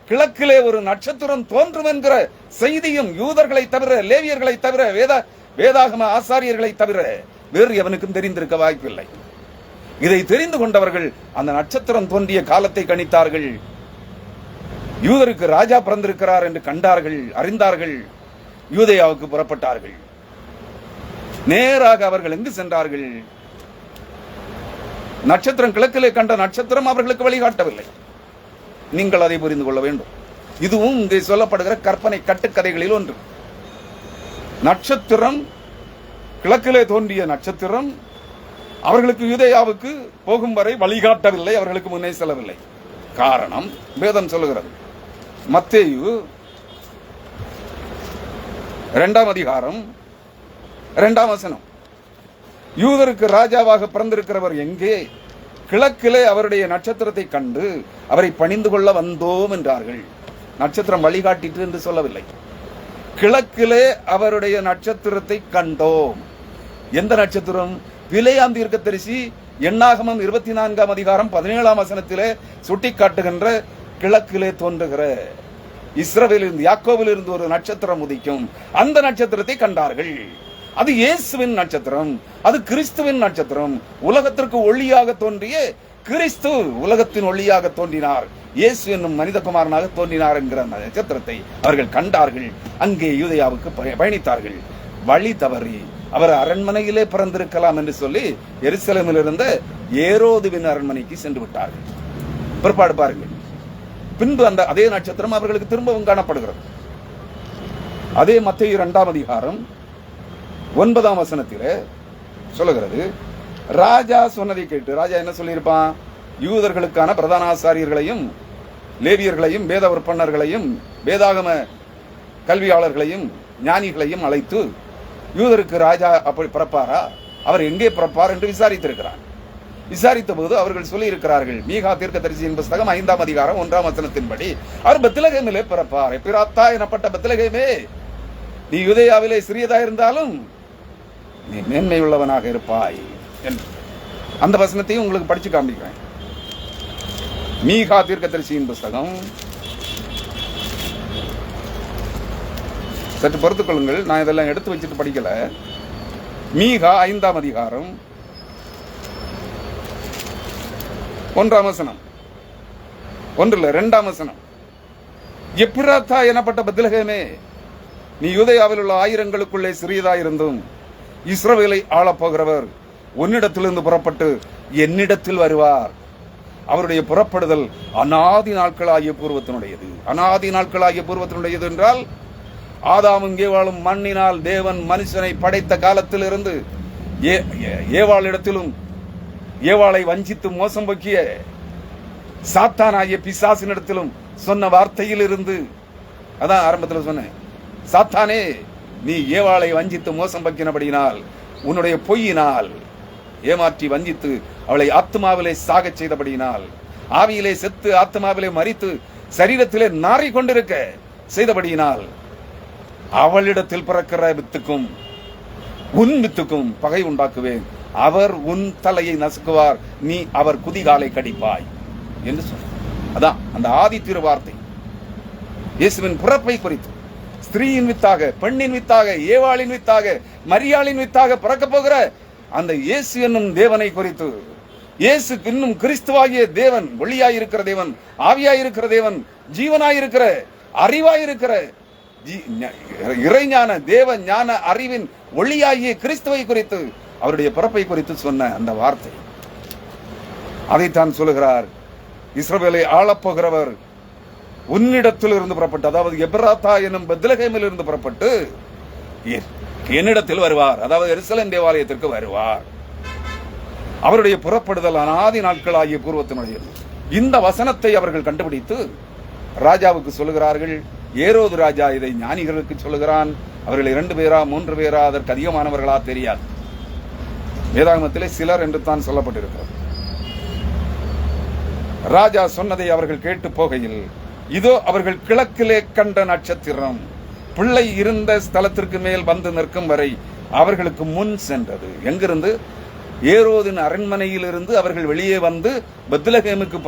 கிழக்கிலே ஒரு நட்சத்திரம் தோன்றும் என்கிற செய்தியும் யூதர்களை தவிர, லேவியர்களை தவிர, வேதாகம ஆசாரியர்களை தவிர வேறு எவனுக்கும் தெரிந்திருக்க வாய்ப்பில்லை. இதை தெரிந்து கொண்டவர்கள் அந்த நட்சத்திரம் தோன்றிய காலத்தை கணித்தார்கள். யூதருக்கு ராஜா பிறந்திருக்கிறார் என்று கண்டார்கள், அறிந்தார்கள். யூதேயாவுக்கு புறப்பட்டார்கள். நேராக அவர்கள் எங்கு சென்றார்கள்? நட்சத்திரம், கிழக்கிலே கண்ட நட்சத்திரம் அவர்களுக்கு வழிகாட்டவில்லை. நீங்கள் அதை புரிந்து கொள்ள வேண்டும். இதுவும் இங்கே சொல்லப்படுகிற கற்பனை கட்டுக்கதைகளில் ஒன்று. நட்சத்திரம், கிழக்கிலே தோன்றிய நட்சத்திரம் அவர்களுக்கு யூதேயாவுக்கு போகும் வரை வழிகாட்டவில்லை, அவர்களுக்கு முன்னே செல்லவில்லை. காரணம் வேதம் சொல்லுகிறது. மத்தேயு 2ஆம் அதிகாரம் 2ஆம் வசனம், யூதருக்கு ராஜாவாக பிறந்திருக்கிறவர் எங்கே? கிழக்கிலே அவருடைய நட்சத்திரத்தை கண்டு அவரை பணிந்து கொள்ள வந்தோம் என்றார்கள். நட்சத்திரம் வழிகாட்டிட்டு என்று சொல்லவில்லை. கிழக்கிலே அவருடைய நட்சத்திரத்தை கண்டோம். எந்த நட்சத்திரம்? பிலேயாம் தீர்க்கதரிசி எண்ணாகமம் 24ஆம் அதிகாரம் 17ஆம் வசனத்திலே சுட்டிக்காட்டுகின்ற கிழக்கிலே தோன்றுகிற இஸ்ரவேலிருந்து, யாக்கோபிலிருந்து ஒரு நட்சத்திரம் உதிக்கும். அந்த நட்சத்திரத்தை கண்டார்கள். அது இயேசுவின் நட்சத்திரம், அது கிறிஸ்துவின் நட்சத்திரம். உலகத்திற்கு ஒளியாக தோன்றிய கிறிஸ்து உலகத்தின் ஒளியாக தோன்றினார், இயேசு என்னும் மனிதகுமாரனாக தோன்றினார் என்கிற அந்த நட்சத்திரத்தை அவர்கள் கண்டார்கள். அங்கே யூதேயாவுக்கு பயணித்தார்கள். வழி தவறி அவர் அரண்மனையிலே பிறந்திருக்கலாம் என்று சொல்லி எருசலேமில் இருந்த ஏரோதுவின் அரண்மனைக்கு சென்று விட்டார்கள். பிற்பாடு பாருங்கள், பின்பு அந்த அதே நட்சத்திரம் அவர்களுக்கு திரும்பவும் காணப்படுகிறது. அதே மத்தேயு 2ஆம் அதிகாரம் 9ஆம் வசனத்திலே சொல்லுகிறது, ராஜா சொன்னதை கேட்டு, ராஜா என்ன சொல்லியிருப்பான்? யூதர்களுக்கான பிரதான ஆசாரியர்களையும் லேவியர்களையும் வேத விற்பனர்களையும் வேதாகம கல்வியாளர்களையும் ஞானிகளையும் அழைத்து, யூதருக்கு ராஜா அப்படி பிறப்பாரா, அவர் எங்கே பிறப்பார் என்று விசாரித்திருக்கிறார். விசாரித்த போது அவர்கள் சொல்லி இருக்கிறார்கள், மீகா தீர்க்கதரிசியின் புஸ்தகம் 5ஆம் அதிகாரம் 1ஆம் வசனத்தின்படி அவர் பெத்லகேமிலே பிறப்பார். எப்பிராத்தா எனப்பட்ட பெத்லகேமே, நீ யூதேயாவிலே சிறியதா இருந்தாலும் நீ மேன்மை உள்ளவனாக இருப்பாய் என்று அந்த வசனத்தையும் உங்களுக்கு படிச்சு காண்பிக்கிறேன். மீகா தீர்க்கதரிசியின் புஸ்தகம் சற்று பொறுத்துக் கொள்ளுங்கள், நான் இதெல்லாம் எடுத்து வச்சுட்டு படிக்கல. மீகா 5ஆம் அதிகாரம் 1ஆம் வசனம், 2ஆம் வசனம். எப்பிராத்தா எனப்பட்ட பெத்லகேமே, நீ யூதேயாவில் உள்ள ஆயிரங்களுக்குள்ளே சிறியதாயிருந்தும் இஸ்ரவேலை ஆளப்போகிறவர் உன்னிடத்திலிருந்து புறப்பட்டு என்னிடத்தில் வருவார். அவருடைய புறப்படுதல் அநாதி நாட்களாகிய பூர்வத்தினுடையது. அநாதி நாட்களாகிய பூர்வத்தினுடையது என்றால், ஆதாமும் ஏவாளும் மண்ணினால் தேவன் மனுஷனை படைத்த காலத்திலிருந்து ஏவாளிடத்திலும் ஏவாளை வஞ்சித்து மோசம் போக்கிய சாத்தானாகிய பிசாசினிடத்திலும் சொன்ன வார்த்தையில் இருந்து, அதான் ஆரம்பத்தில் சொன்னேன், சாத்தானே நீ ஏவாளை வஞ்சித்து மோசம் பக்கினபடியினால் உன்னுடைய பொய்யினால் ஏமாற்றி வஞ்சித்து அவளை ஆத்மாவிலே சாகச் செய்தபடியினால், ஆவியிலே செத்து ஆத்மாவிலே மரித்து சரீரத்திலே நாறி கொண்டிருக்க செய்தபடியினால், அவளிடத்தில் பிறக்கிற வித்துக்கும் உன் வித்துக்கும் பகை உண்டாக்குவேன். அவர் உன் தலையை நசுக்குவார், நீ அவர் குதிகாலை கடிப்பாய் என்று சொன்னார். அதான் அந்த ஆதி திருவார்த்தை இயேசுவின் பிறப்பை குறித்து. ஸ்திரீயின் வித்தாக, பெண்ணின் வித்தாக, ஏவாளின் வித்தாக, மரியாளின் வித்தாக பிறக்க போகிற அந்த இயேசு என்னும் தேவனை குறித்து, இயேசு இன்னும் கிறிஸ்துவாகிய தேவன், ஒளியாயிருக்கிற தேவன், ஆவியாயிருக்கிற தேவன், ஜீவனாயிருக்கிற, அறிவாயிருக்கிற, இறைஞான தேவ ஞான அறிவின் ஒளியாகிய கிறிஸ்துவை குறித்து, அவருடைய பிறப்பை குறித்து சொன்ன அந்த வார்த்தை. அதைத்தான் சொல்லுகிறார், இஸ்ரவேலை ஆளப்போகிறவர் உன்னிடத்தில் இருந்து புறப்பட்டு, அதாவது எப்ராத்தா என்னும் பெத்லகேமில் இருந்து புறப்பட்டு என்னிடத்தில் வருவார், அதாவது எருசலேம் தேவாலயத்திற்கு வருவார். அவருடைய புறப்படுதல் அநாதி நாட்களாகிய பூர்வத்தினுடையது. இந்த வசனத்தை அவர்கள் கண்டுபிடித்து ராஜாவுக்கு சொல்லுகிறார்கள். ஏரோது ராஜா இதை ஞானிகளுக்கு சொல்லுகிறான். அவர்கள் 2 பேரா 3 பேரா அதற்கு அதிகமானவர்களா தெரியாது. வேதாகமத்திலே சிலர் என்று தான் சொல்லப்பட்டிருக்கிறது. ராஜா சொன்னதை அவர்கள் கேட்டு போகையில், இதோ அவர்கள் கிழக்கிலே கண்ட நட்சத்திரம் பிள்ளை இருந்த ஸ்தலத்திற்கு மேல் வந்து நிற்கும் வரை அவர்களுக்கு முன் சென்றது. எங்கிருந்து? ஏரோதின் அரண்மனையில் இருந்து அவர்கள் வெளியே வந்து பெத்லகேமுக்கு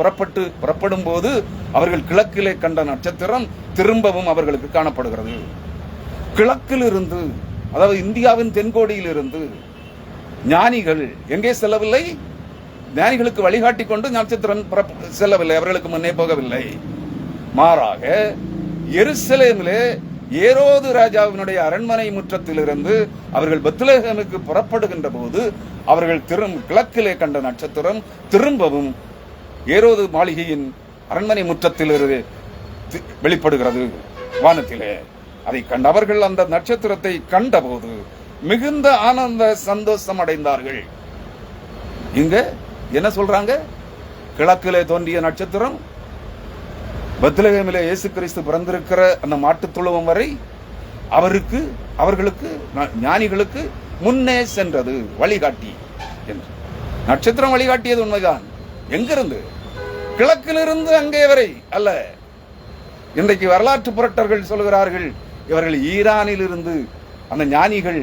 புறப்படும் போது அவர்கள் கிழக்கிலே கண்ட நட்சத்திரம் திரும்பவும் அவர்களுக்கு காணப்படுகிறது. கிழக்கில் இருந்து, அதாவது இந்தியாவின் தென்கோடியில் இருந்து ஞானிகள் எங்கே செல்லவில்லை? ஞானிகளுக்கு வழிகாட்டி கொண்டு நட்சத்திரம் செல்லவில்லை, அவர்களுக்கு முன்னே போகவில்லை. மாறாக எருசலேமிலே ஏரோது ராஜாவினுடைய அரண்மனை முற்றத்திலிருந்து அவர்கள் பெத்லகேமுக்கு புறப்படுகின்ற போது அவர்கள் கிழக்கிலே கண்ட நட்சத்திரம் திரும்பவும் ஏரோது மாளிகையின் அரண்மனை முற்றத்திலிருந்து வெளிப்படுகிறது வானத்திலே. அதை கண்டவர்கள் அந்த நட்சத்திரத்தை கண்டபோது மிகுந்த ஆனந்த சந்தோஷம் அடைந்தார்கள். இங்க என்ன சொல்றாங்க? கிழக்கிலே தோன்றிய நட்சத்திரம் பெத்லகேமிலே இயேசு கிறிஸ்து பிறந்திருக்கிற அந்த மாட்டுத் தொழுவம் வரை அவர்களுக்கு ஞானிகளுக்கு முன்னே சென்றது, வழிகாட்டி என்று. நட்சத்திரம் வழிகாட்டியது உண்மைதான். எங்கிருந்து? கிழக்கிலிருந்து அங்கே வரை அல்ல. இன்றைக்கு வரலாற்று புரட்டர்கள் சொல்கிறார்கள், இவர்கள் ஈரானில் இருந்து அந்த ஞானிகள்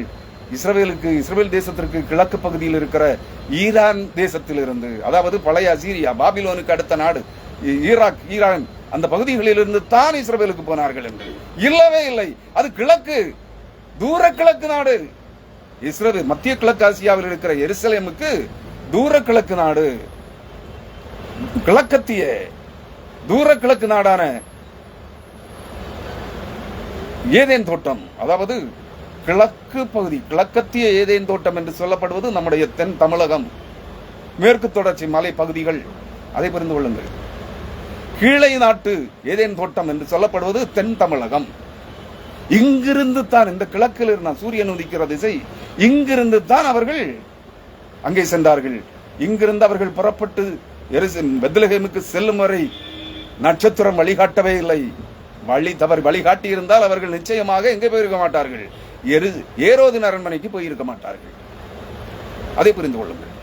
இஸ்ரேல் தேசத்திற்கு கிழக்கு பகுதியில் இருக்கிற ஈரான் தேசத்திலிருந்து, அதாவது பழைய அசீரியா, பாபிலோனுக்கு அடுத்த நாடு ஈராக், ஈரான், அந்த பகுதிகளில் இருந்து தான் இஸ்ரவேலுக்கு போனார்கள் என்று. இல்லவே இல்லை. அது கிழக்கு, தூர கிழக்கு நாடு. இஸ்ரவேல் மத்திய கிழக்கு ஆசியாவில் இருக்கிற எருசலேமுக்கு தூர கிழக்கு நாடு, கிழக்கத்திய தூர கிழக்கு நாடான ஏதேன் தோட்டம், அதாவது கிழக்கு பகுதி, கிழக்கத்திய ஏதேன் தோட்டம் என்று சொல்லப்படுவது நம்முடைய தென் தமிழகம், மேற்கு தொடர்ச்சி மலை பகுதிகள். அதை புரிந்து கொள்ளுங்கள். கீழே நாட்டு ஏதேன் தோட்டம் என்று சொல்லப்படுவது தென் தமிழகம். இங்கிருந்து தான், இந்த கிழக்கில் இருந்த சூரியன் உதிக்கிற திசை, இங்கிருந்து தான் அவர்கள் அங்கே சென்றார்கள். இங்கிருந்து அவர்கள் புறப்பட்டு பெத்லகேமுக்கு செல்லும் வரை நட்சத்திரம் வழிகாட்டவே இல்லை. வழிகாட்டி இருந்தால் அவர்கள் நிச்சயமாக எங்கே போயிருக்க மாட்டார்கள்? ஏரோதின் அரண்மனைக்கு போயிருக்க மாட்டார்கள். அதை புரிந்து கொள்ளுங்கள்.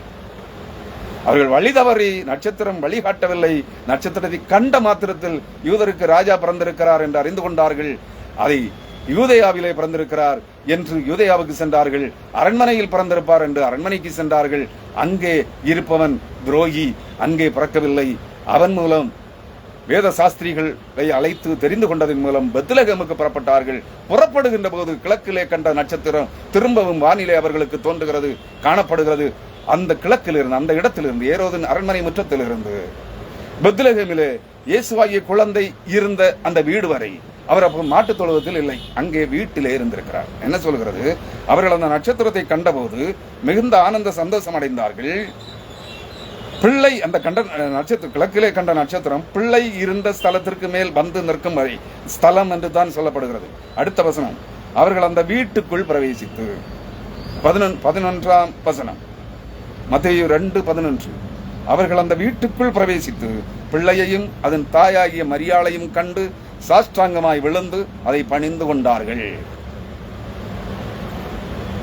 அவர்கள் வழி தவறி, நட்சத்திரம் வழிகாட்டவில்லை. நட்சத்திரத்தை கண்ட மாத்திரத்தில் யூதருக்கு ராஜா பிறந்திருக்கிறார் என்று அறிந்து கொண்டார்கள். அதை யூதேயாவிலே பிறந்திருக்கிறார் என்று யூதேயாவுக்கு சென்றார்கள். அரண்மனையில் பிறந்திருப்பார் என்று அரண்மனைக்கு சென்றார்கள். அங்கே இருப்பவன் துரோகி, அங்கே பிறக்கவில்லை. அவன் மூலம் வேத சாஸ்திரிகளை அழைத்து தெரிந்து கொண்டதன் மூலம் பெத்லகேமுக்கு புறப்பட்டார்கள். புறப்படுகின்ற போது கிழக்கிலே கண்ட நட்சத்திரம் திரும்பவும் வானிலே அவர்களுக்கு தோன்றுகிறது, காணப்படுகிறது. அந்த கிழக்கிலிருந்து, அந்த இடத்திலிருந்து, ஏரோதின் அரண்மனை முற்றத்திலிருந்து பெத்லகேமிலே இயேசுவாகிய குழந்தை இருந்த அந்த வீடு வரை அவர் அப்போ மாட்டு தொழுவத்தில் இல்லை, அங்கே வீட்டிலே இருந்திருக்கிறார். என்ன சொல்கிறது? அவர்கள் அந்த நட்சத்திரத்தை கண்டபோது மிகுந்த ஆனந்த சந்தோஷம் அடைந்தார்கள். பிள்ளை அந்த கண்ட நட்சத்திரம், கிழக்கிலே கண்ட நட்சத்திரம் பிள்ளை இருந்த ஸ்தலத்திற்கு மேல் வந்து நிற்கும் வரை, ஸ்தலம் என்று தான் சொல்லப்படுகிறது. அடுத்த வசனம், அவர்கள் அந்த வீட்டுக்குள் பிரவேசித்து, 11ஆம் வசனம், மத்தேயு 2:11, அவர்கள் அந்த வீட்டுக்குள் பிரவேசித்து பிள்ளையையும் அதன் தாயாகிய மரியாளையும் கண்டு சாஷ்டாங்கமாய் விழுந்து அதை பணிந்து கொண்டார்கள்.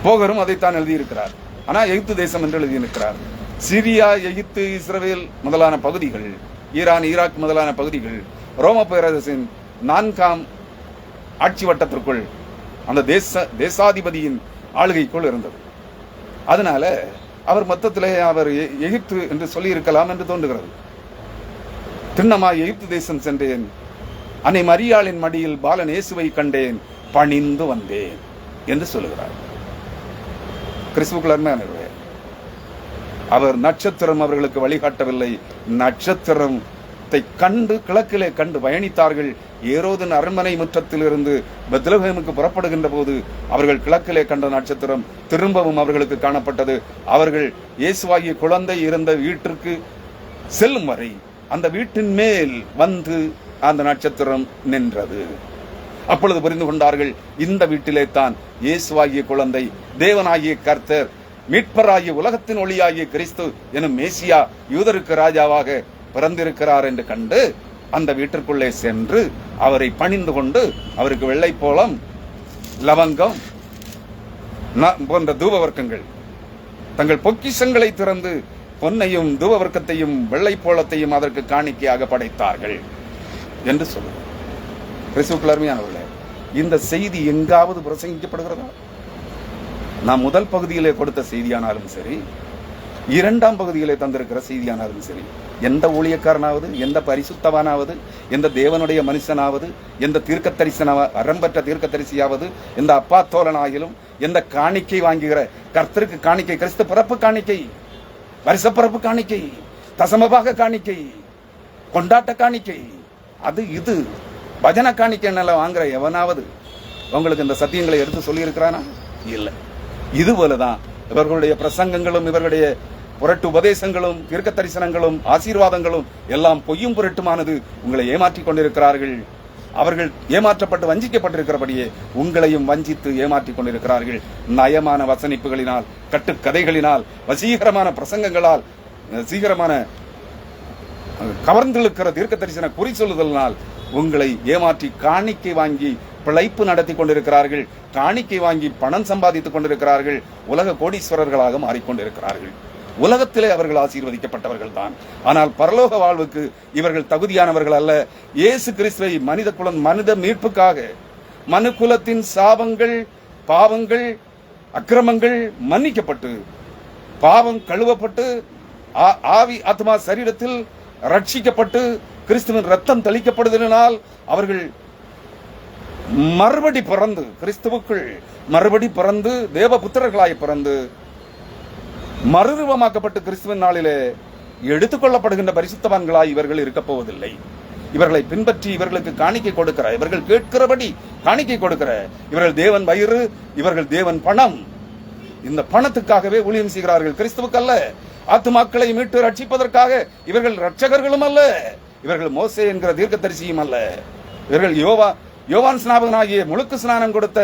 போகரும் அதைத்தான் எழுதியிருக்கிறார். ஆனால் எகிப்து தேசம் என்று எழுதியிருக்கிறார். சிரியா, எகிப்து, இஸ்ரவேல் முதலான பகுதிகள், ஈரான், ஈராக் முதலான பகுதிகள் ரோம பேரரசின் 4ஆம் ஆட்சி வட்டத்திற்குள், அந்த தேசாதிபதியின் ஆளுகைக்குள் இருந்தது. அதனால அவர் மொத்தத்திலே அவர் எகிப்து என்று சொல்லி இருக்கலாம் என்று தோன்றுகிறது. திண்ணமாய் எகிப்து தேசம் சென்றேன், அன்னை மரியாளின் மடியில் பாலன் இயேசுவை கண்டேன், பணிந்து வந்தேன் என்று சொல்லுகிறார். கிறிஸ்துவுக்குள் அவர் நட்சத்திரம் அவர்களுக்கு வழிகாட்டவில்லை. நட்சத்திரத்தை கண்டு கிழக்கிலே கண்டு பயணித்தார்கள். ஏரோதின் அரண்மனை முற்றத்திலிருந்து பெத்லகேமுக்கு புறப்படுகின்ற போது அவர்கள் கிழக்கிலே கண்ட நட்சத்திரம் திரும்பவும் அவர்களுக்கு காணப்பட்டது. அவர்கள் இயேசுவாகிய குழந்தை இருந்த வீட்டிற்கு செல்லும் வரை அந்த வீட்டின் மேல் வந்து அந்த நட்சத்திரம் நின்றது. அப்பொழுது புரிந்து கொண்டார்கள், இந்த வீட்டிலே தான் இயேசுவாகிய குழந்தை, தேவனாகிய கர்த்தர், மீட்பராகிய உலகத்தின் ஒளியாகிய கிறிஸ்து எனும் மேசியா, யூதருக்கு ராஜாவாக பிறந்திருக்கிறார் என்று கண்டு அந்த வீட்டிற்குள்ளே சென்று அவரை பணிந்து கொண்டு அவருக்கு வெள்ளைப்போளம், லவங்கம் போன்ற தூபவர்க்கங்கள், தங்கள் பொக்கிஷங்களை திறந்து பொன்னையும் தூபவர்க்கத்தையும் வெள்ளைப்போளத்தையும் அதற்கு காணிக்கையாக படைத்தார்கள் என்று சொல்லுங்கள். கிறிஸ்துவுக்குள் அருமையானவர்களே, இந்த செய்தி எங்காவது பிரசங்கிக்கப்படுகிறதா? நாம் முதல் பகுதியிலே கொடுத்த செய்தியானாலும் சரி, 2ஆம் பகுதியிலே தந்திருக்கிற செய்தியானாலும் சரி, எந்த ஊழியக்காரனாவது, எந்த பரிசுத்தவானாவது, எந்த தேவனுடைய மனுஷனாவது, எந்த அறம்பற்ற தீர்க்கதரிசியாவது, எந்த அப்பாத்தோலனாயிலும், எந்த காணிக்கை வாங்குகிற கர்த்தருக்கு காணிக்கை, கிறிஸ்து பிறப்பு காணிக்கை, வருஷப்பிறப்பு காணிக்கை, தசமபாக காணிக்கை, கொண்டாட்ட காணிக்கை, அது இது பஜன காணிக்கை என்னால வாங்குற எவனாவது உங்களுக்கு இந்த சத்தியங்களை எடுத்து சொல்லி இருக்கிறானா? இல்லை. இது போலதான் இவர்களுடைய பிரசங்கங்களும், இவர்களுடைய புரட்டு உபதேசங்களும், தீர்க்க தரிசனங்களும், ஆசீர்வாதங்களும் எல்லாம் பொய்யும் புரட்டுமானது. உங்களை ஏமாற்றிக் கொண்டிருக்கிறார்கள். அவர்கள் ஏமாற்றப்பட்டு வஞ்சிக்கப்பட்டிருக்கிறபடியே உங்களையும் வஞ்சித்து ஏமாற்றிக் கொண்டிருக்கிறார்கள். நயமான வசனிப்புகளினால், கட்டுக்கதைகளினால், வசீகரமான பிரசங்கங்களால், வசீகரமான கவர்ந்திருக்கிற தீர்க்க தரிசன குறி சொல்லுதலினால் உங்களை ஏமாற்றி காணிக்கை வாங்கி பிழைப்பு நடத்தி கொண்டிருக்கிறார்கள். காணிக்கை வாங்கி பணம் சம்பாதித்துக் கொண்டிருக்கிறார்கள். உலக கோடீஸ்வரர்களாக மாறிக்கொண்டிருக்கிறார்கள். உலகத்திலே அவர்கள் ஆசீர்வதிக்கப்பட்டவர்கள் தான். ஆனால் பரலோக வாழ்வுக்கு இவர்கள் தகுதியானவர்கள் அல்ல. இயேசு கிறிஸ்துவை மனித மீட்புக்காக, மனுக்குலத்தின் சாபங்கள், பாவங்கள், அக்கிரமங்கள் மன்னிக்கப்பட்டு, பாவம் கழுவப்பட்டு, ஆவி ஆத்மா சரீரத்தில் ரட்சிக்கப்பட்டு, கிறிஸ்துவின் ரத்தம் தெளிக்கப்படுவதனால் அவர்கள் மறுபடி பிறந்து, கிறிஸ்துவுக்குள் மறுபடி பிறந்து, தேவ புத்திரர்களாய் பிறந்து, மறுரூபமாக்கப்பட்டு கிறிஸ்துவின் நாளிலே எடுத்துக்கொள்ளப்படுகின்ற பரிசுத்தவான்களாய் இவர்கள் இருக்க போவதில்லை. இவர்களை பின்பற்றி இவர்களுக்கு காணிக்கை கொடுக்கிற, இவர்கள் கேட்கிறபடி காணிக்கை கொடுக்கிற, இவர்கள் தேவன் வயிறு, இவர்கள் தேவன் பணம். இந்த பணத்துக்காகவே ஊழியம் செய்கிறார்கள், கிறிஸ்துவுக்கு அல்ல. ஆத்துமாக்களை மீட்டு ரட்சிப்பதற்காக இவர்கள் ரட்சகர்களும் அல்ல. இவர்கள் மோசே என்கிற தீர்க்கதரிசியும் அல்ல. இவர்கள் யோவான் ஸ்நாபகனாகிய முழுக்கு ஸ்நானம் கொடுத்த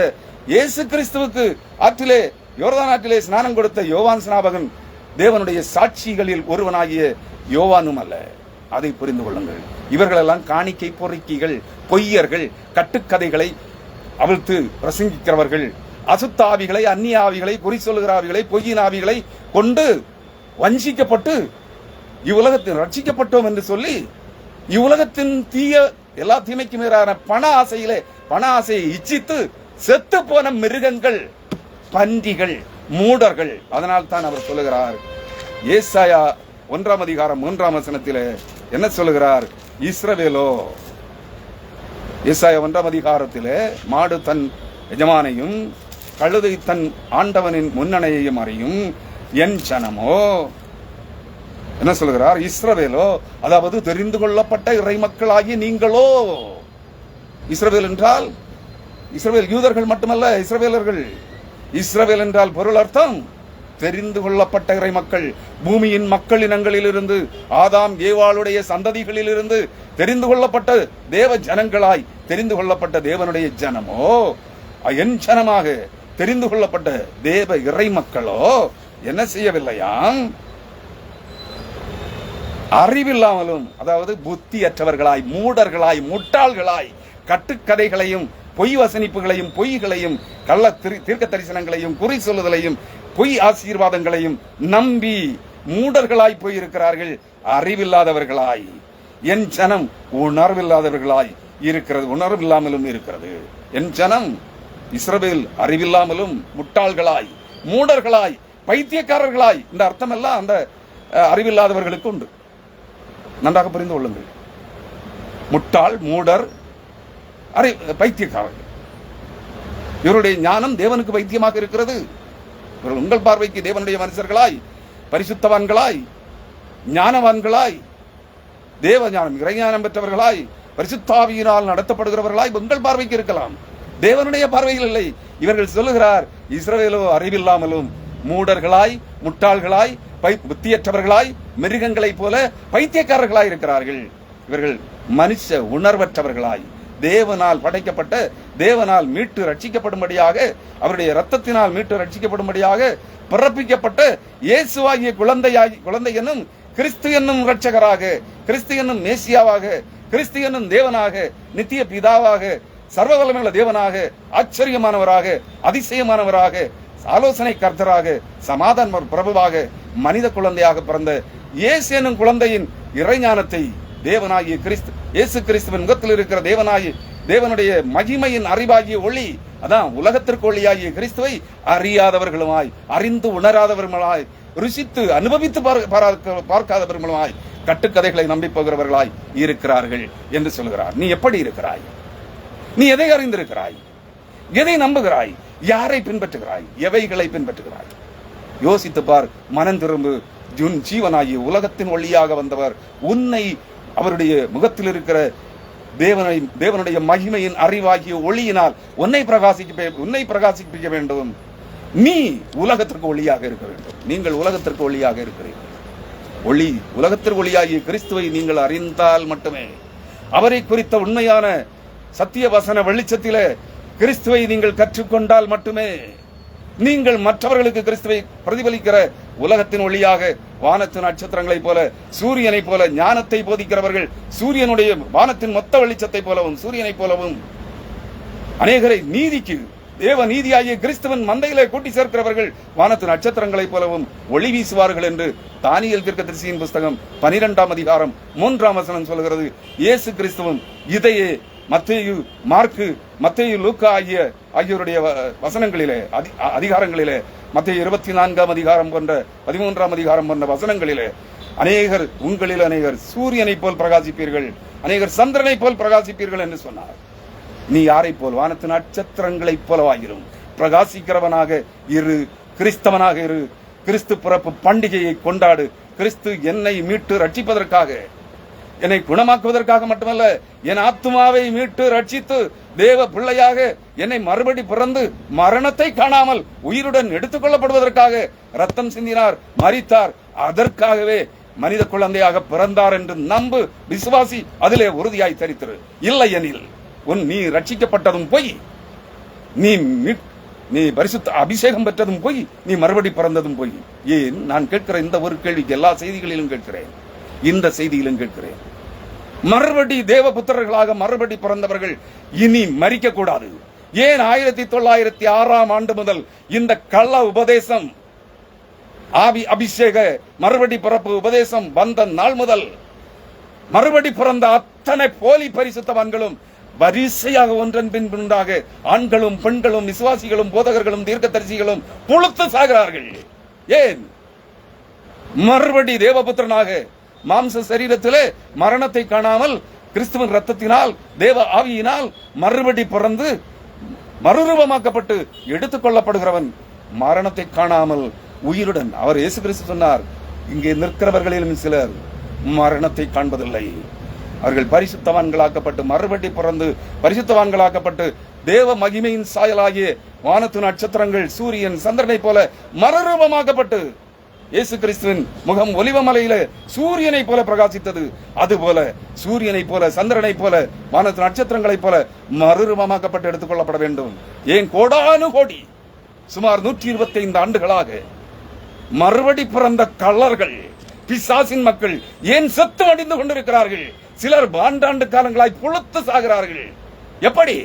இயேசு கிறிஸ்துவுக்கு ஆற்றிலே, யோர்தான் ஆற்றிலே ஸ்நானம் கொடுத்த யோவான் ஸ்நாபகன் தேவனுடைய சாட்சிகளில் ஒருவனாகிய யோவானும் அல்ல. அதை புரிந்து கொள்ளுங்கள். இவர்களெல்லாம் காணிக்கை பொறுக்கிகள், பொய்யர்கள், கட்டுக்கதைகளை அவிழ்த்து பிரசங்கிக்கிறவர்கள், அசுத்த ஆவிகளை, அந்நிய ஆவிகளை, குறி சொல்லுகிற ஆவிகளை, பொய்யின் ஆவிகளை கொண்டு வஞ்சிக்கப்பட்டு இவ்வுலகத்தில் ரட்சிக்கப்பட்டோம் என்று சொல்லி இவ்வுலகத்தின் தீய எல்லா தீமைக்கும் மேலான பண ஆசையை இச்சித்து செத்து போன மிருகங்கள், பன்றிகள், மூடர்கள். அதனால் தான் அவர் சொல்லுகிறார், ஏசாயா 1ஆம் அதிகாரம் 3ஆம் வசனத்திலே என்ன சொல்லுகிறார்? இஸ்ரவேலோ. ஏசாயா 1ஆம் அதிகாரத்திலே மாடு தன் எஜமானையும் கழுதை தன் ஆண்டவனின் முன்னணையையும் அறியும் என் ஜனமோ என்ன சொல்கிறார்? இஸ்ரவேலோ, அதாவது தெரிந்து கொள்ளப்பட்ட இறை மக்களாகி நீங்களோ. இஸ்ரவேல் என்றால் இஸ்ரவேல் யூதர்கள் மட்டுமல்ல, இஸ்ரவேலர்கள். இஸ்ரவேல் என்றால் பொருள் அர்த்தம் தெரிந்து கொள்ளப்பட்ட இறை மக்கள். பூமியின் மக்கள் இனங்களிலிருந்து, ஆதாம் ஏவாளுடைய சந்ததிகளிலிருந்து தெரிந்து கொள்ளப்பட்ட தேவ ஜனங்களாய் தெரிந்து கொள்ளப்பட்ட தேவனுடைய ஜனமோ, என் ஜனமாக தெரிந்து கொள்ளப்பட்ட தேவ இறை மக்களோ என்ன செய்யவில்லையாம்? அறிவில்லாமலும், அதாவது புத்தியற்றவர்களாய், மூடர்களாய், முட்டாள்களாய், கட்டுக்கதைகளையும் பொய் வசனிப்புகளையும் பொய்களையும் கள்ள தீர்க்க தரிசனங்களையும் குறி சொல்லுதலையும் பொய் ஆசீர்வாதங்களையும் நம்பி மூடர்களாய் போயிருக்கிறார்கள். அறிவில்லாதவர்களாய், என் ஜனம் உணர்வில்லாதவர்களாய் இருக்கிறது, உணர்வில்லாமலும் இருக்கிறது. என் ஜனம் இஸ்ரவேல் அறிவில்லாமலும் முட்டாள்களாய், மூடர்களாய், பைத்தியக்காரர்களாய். இந்த அர்த்தம் எல்லாம் அந்த அறிவில்லாதவர்களுக்கு உண்டு. நன்றாக புரிந்து கொள்ளுங்கள். முட்டாள், மூடர், பைத்தியக்காரர்கள். இவருடைய ஞானம் தேவனுக்கு பைத்தியமாக இருக்கிறது. இவர்கள் உங்கள் பார்வைக்கு தேவனுடைய மனுஷர்களாய், பரிசுத்தவான்களாய், ஞானவான்களாய், தேவ ஞானம் இறைஞானம் பெற்றவர்களாய், பரிசுத்தாவியினால் நடத்தப்படுகிறவர்களாய் உங்கள் பார்வைக்கு இருக்கலாம். தேவனுடைய பார்வையில் இல்லை. இவர்கள் சொல்லுகிறார், இஸ்ரவேலோ அறிவில்லாமலும் மூடர்களாய், முட்டாள்களாய், புத்தியற்றவர்களாய், மிருகங்களைப் போல பைத்தியக்காரர்களாய் இருக்கிறார்கள். இவர்கள் மனுஷ உணர்வற்றவர்களாய், தேவனால் படைக்கப்பட்ட, தேவனால் மீட்டு ரட்சிக்கப்படும்படியாக, அவருடைய இரத்தத்தினால் மீட்டு ரட்சிக்கப்படும்படியாக பிறப்பிக்கப்பட்ட இயேசுவாகிய குழந்தை என்னும் கிறிஸ்து என்னும் இரட்சகராக, கிறிஸ்து என்னும் மேசியாவாக, கிறிஸ்து என்னும் தேவனாக, நித்திய பிதாவாக, சர்வவல்லமையுள்ள தேவனாக, ஆச்சரியமானவராக, அதிசயமானவராக, ஆலோசனை கர்த்தராக, சமாதான பிரபுவாக, மனித குழந்தையாக பிறந்த இயேசு என்னும் குழந்தையின் இறைஞானத்தை தேவனாகிய கிறிஸ்து, இயேசு கிறிஸ்துவின் முகத்தில் இருக்கிற தேவனுடைய மகிமையின் அறிவாகிய ஒளி, அதான் உலகத்திற்கு ஒளியாகிய கிறிஸ்துவை அறியாதவர்களுமாய், அறிந்து உணராதவர்களுமாய், ருசித்து அனுபவித்து பார்க்காதவர்களுமாய், கட்டுக்கதைகளை நம்பி போகிறவர்களாய் இருக்கிறார்கள் என்று சொல்கிறார். நீ எப்படி இருக்கிறாய்? நீ எதை அறிந்திருக்கிறாய்? எதை நம்புகிறாய்? யாரை பின்பற்றுகிறாய்? எவைகளை பின்பற்றுகிறாய்? யோசித்து பார். மனம் திரும்பு. ஜீவனாகிய உலகத்தின் ஒளியாக வந்தவர் உன்னை அவருடைய முகத்தில் இருக்கிற தேவனுடைய மகிமையின் அறிவாகிய ஒளியினால் உன்னை பிரகாசிப்பிக்க வேண்டும். நீ உலகத்திற்கு ஒளியாக இருக்க வேண்டும். நீங்கள் உலகத்திற்கு ஒளியாக இருக்கிறீர்கள். ஒளி, உலகத்திற்கு ஒளியாகிய கிறிஸ்துவை நீங்கள் அறிந்தால் மட்டுமே, அவரை குறித்த உண்மையான சத்திய வசன வெளிச்சத்திலே கிறிஸ்துவை நீங்கள் கற்றுக்கொண்டால் மட்டுமே, நீங்கள் மற்றவர்களுக்கு கிறிஸ்துவை பிரதிபலிக்கிற உலகத்தின் ஒளியாக, வானத்தின் நட்சத்திரங்களைப் போல, சூரியனை போல, ஞானத்தை போதிக்கிறவர்கள் சூரியனுடைய வானத்தின் மொத்த வெளிச்சத்தை போலவும், சூரியனை போலவும், அநேகரை நீதிக்கு, தேவ நீதியாகிய கிறிஸ்துவின் மந்தையிலே கூட்டி சேர்க்கிறவர்கள் வானத்து நட்சத்திரங்களைப் போலவும் ஒளி வீசுவார்கள் என்று தானியேல் தீர்க்கதரிசியின் புஸ்தகம் 12ஆம் அதிகாரம் 3ஆம் வசனம் சொல்கிறது. இயேசு கிறிஸ்துவும் இதையே மத்தேயு, மார்க்கு, மத்தேயு, லூக்கா ஆகியோருடைய வசனங்களிலே, அதிகாரங்களிலே, மத்தேயு 24ஆம் அதிகாரம் போன்ற 13ஆம் அதிகாரம் போன்ற வசனங்களிலே, அநேகர் உங்களில் அநேகர் சூரியனை போல் பிரகாசிப்பீர்கள், அநேகர் சந்திரனை போல் பிரகாசிப்பீர்கள் என்று சொன்னார். நீ யாரை போல்? வானத்து நட்சத்திரங்களைப் போலவாயிரும். பிரகாசிக்கிறவனாக இரு, கிறிஸ்தவனாக இரு. கிறிஸ்து பிறப்பு பண்டிகையை கொண்டாடு. கிறிஸ்து என்னை மீட்டு ரட்சிப்பதற்காக, என்னை குணமாக்குவதற்காக மட்டுமல்ல, என் ஆத்துமாவை மீட்டு ரட்சித்து தேவ பிள்ளையாக என்னை மறுபடி பிறந்து மரணத்தை காணாமல் உயிருடன் எடுத்துக் கொள்ளப்படுவதற்காக ரத்தம் சிந்தினார், மரித்தார். அதற்காகவே மனித குழந்தையாக பிறந்தார் என்று நம்பு, விசுவாசி, அதிலே உறுதியாய் தரித்திரு. இல்லை எனில் நீ ரட்சிக்கப்பட்டதும் போய், நீ பரிசுத்த அபிஷேகம் பெற்றதும் போய், நீ மறுபடி பிறந்ததும் போய். ஏன் நான் கேட்கிற இந்த ஒரு கேள்விக்கு எல்லா செய்திகளிலும் கேட்கிறேன், இந்த செய்தியிலும் கேட்கிறேன். மறுபடி தேவ புத்திரர்களாக மறுபடி பிறந்தவர்கள் இனி மரிக்க கூடாது. ஏன் 1906ஆம் ஆண்டு முதல் இந்த கள்ள உபதேசம், அபிஷேக மறுபடி பிறப்பு உபதேசம் வந்த நாள் முதல் மறுபடி பிறந்த அத்தனை போலி பரிசுத்தவான்களும் வரிசையாக ஒன்றன் பின் ஒன்றாக ஆண்களும் பெண்களும் விசுவாசிகளும் போதகர்களும் தீர்க்கதரிசிகளும் புழுத்து சாகிறார்கள். ஏன்? மறுபடி தேவபுத்திரனாக மாம்ச சரீரத்திலே மரணத்தை காணாமல் கிறிஸ்துவின் ரத்தத்தினால் தேவ ஆவியினால் மறுபடி பிறந்து மறுரூபமாக்கப்பட்டு எடுத்துக் கொள்ளப்படுகிறவன் மரணத்தை காணாமல் உயிருடன். அவர் இயேசு கிறிஸ்து சொன்னார், இங்கே நிற்கிறவர்களிலும் சிலர் மரணத்தை காண்பதில்லை, அவர்கள் பரிசுத்தவான்களாக்கப்பட்டு மறுபடி பிறந்து பரிசுத்தவான்களாக்கப்பட்டு தேவ மகிமையின் சாயலாகிய வானத்து நட்சத்திரங்கள் சூரியன் சந்திரனை போல மறுரூபமாக்கப்பட்டு இயேசு கிறிஸ்துவின் முகம் ஒலிவமலையில சூரியனை போல பிரகாசித்தது. அதுபோல சூரியனை போல சந்திரனை போல வானத்து நட்சத்திரங்களைப் போல மறுரூபமாக்கப்பட்டு எடுத்துக் கொள்ளப்பட வேண்டும். ஏன் கோடானு கோடி சுமார் 125 ஆண்டுகளாக மறுபடி பிறந்த கள்ளர்கள் பிசாசின் மக்கள் ஏன் செத்து அடிந்து கொண்டிருக்கிறார்கள்? சிலர் பாண்டாண்டு காலங்களாய் புழுத்து சாகிறார்கள். எப்படி?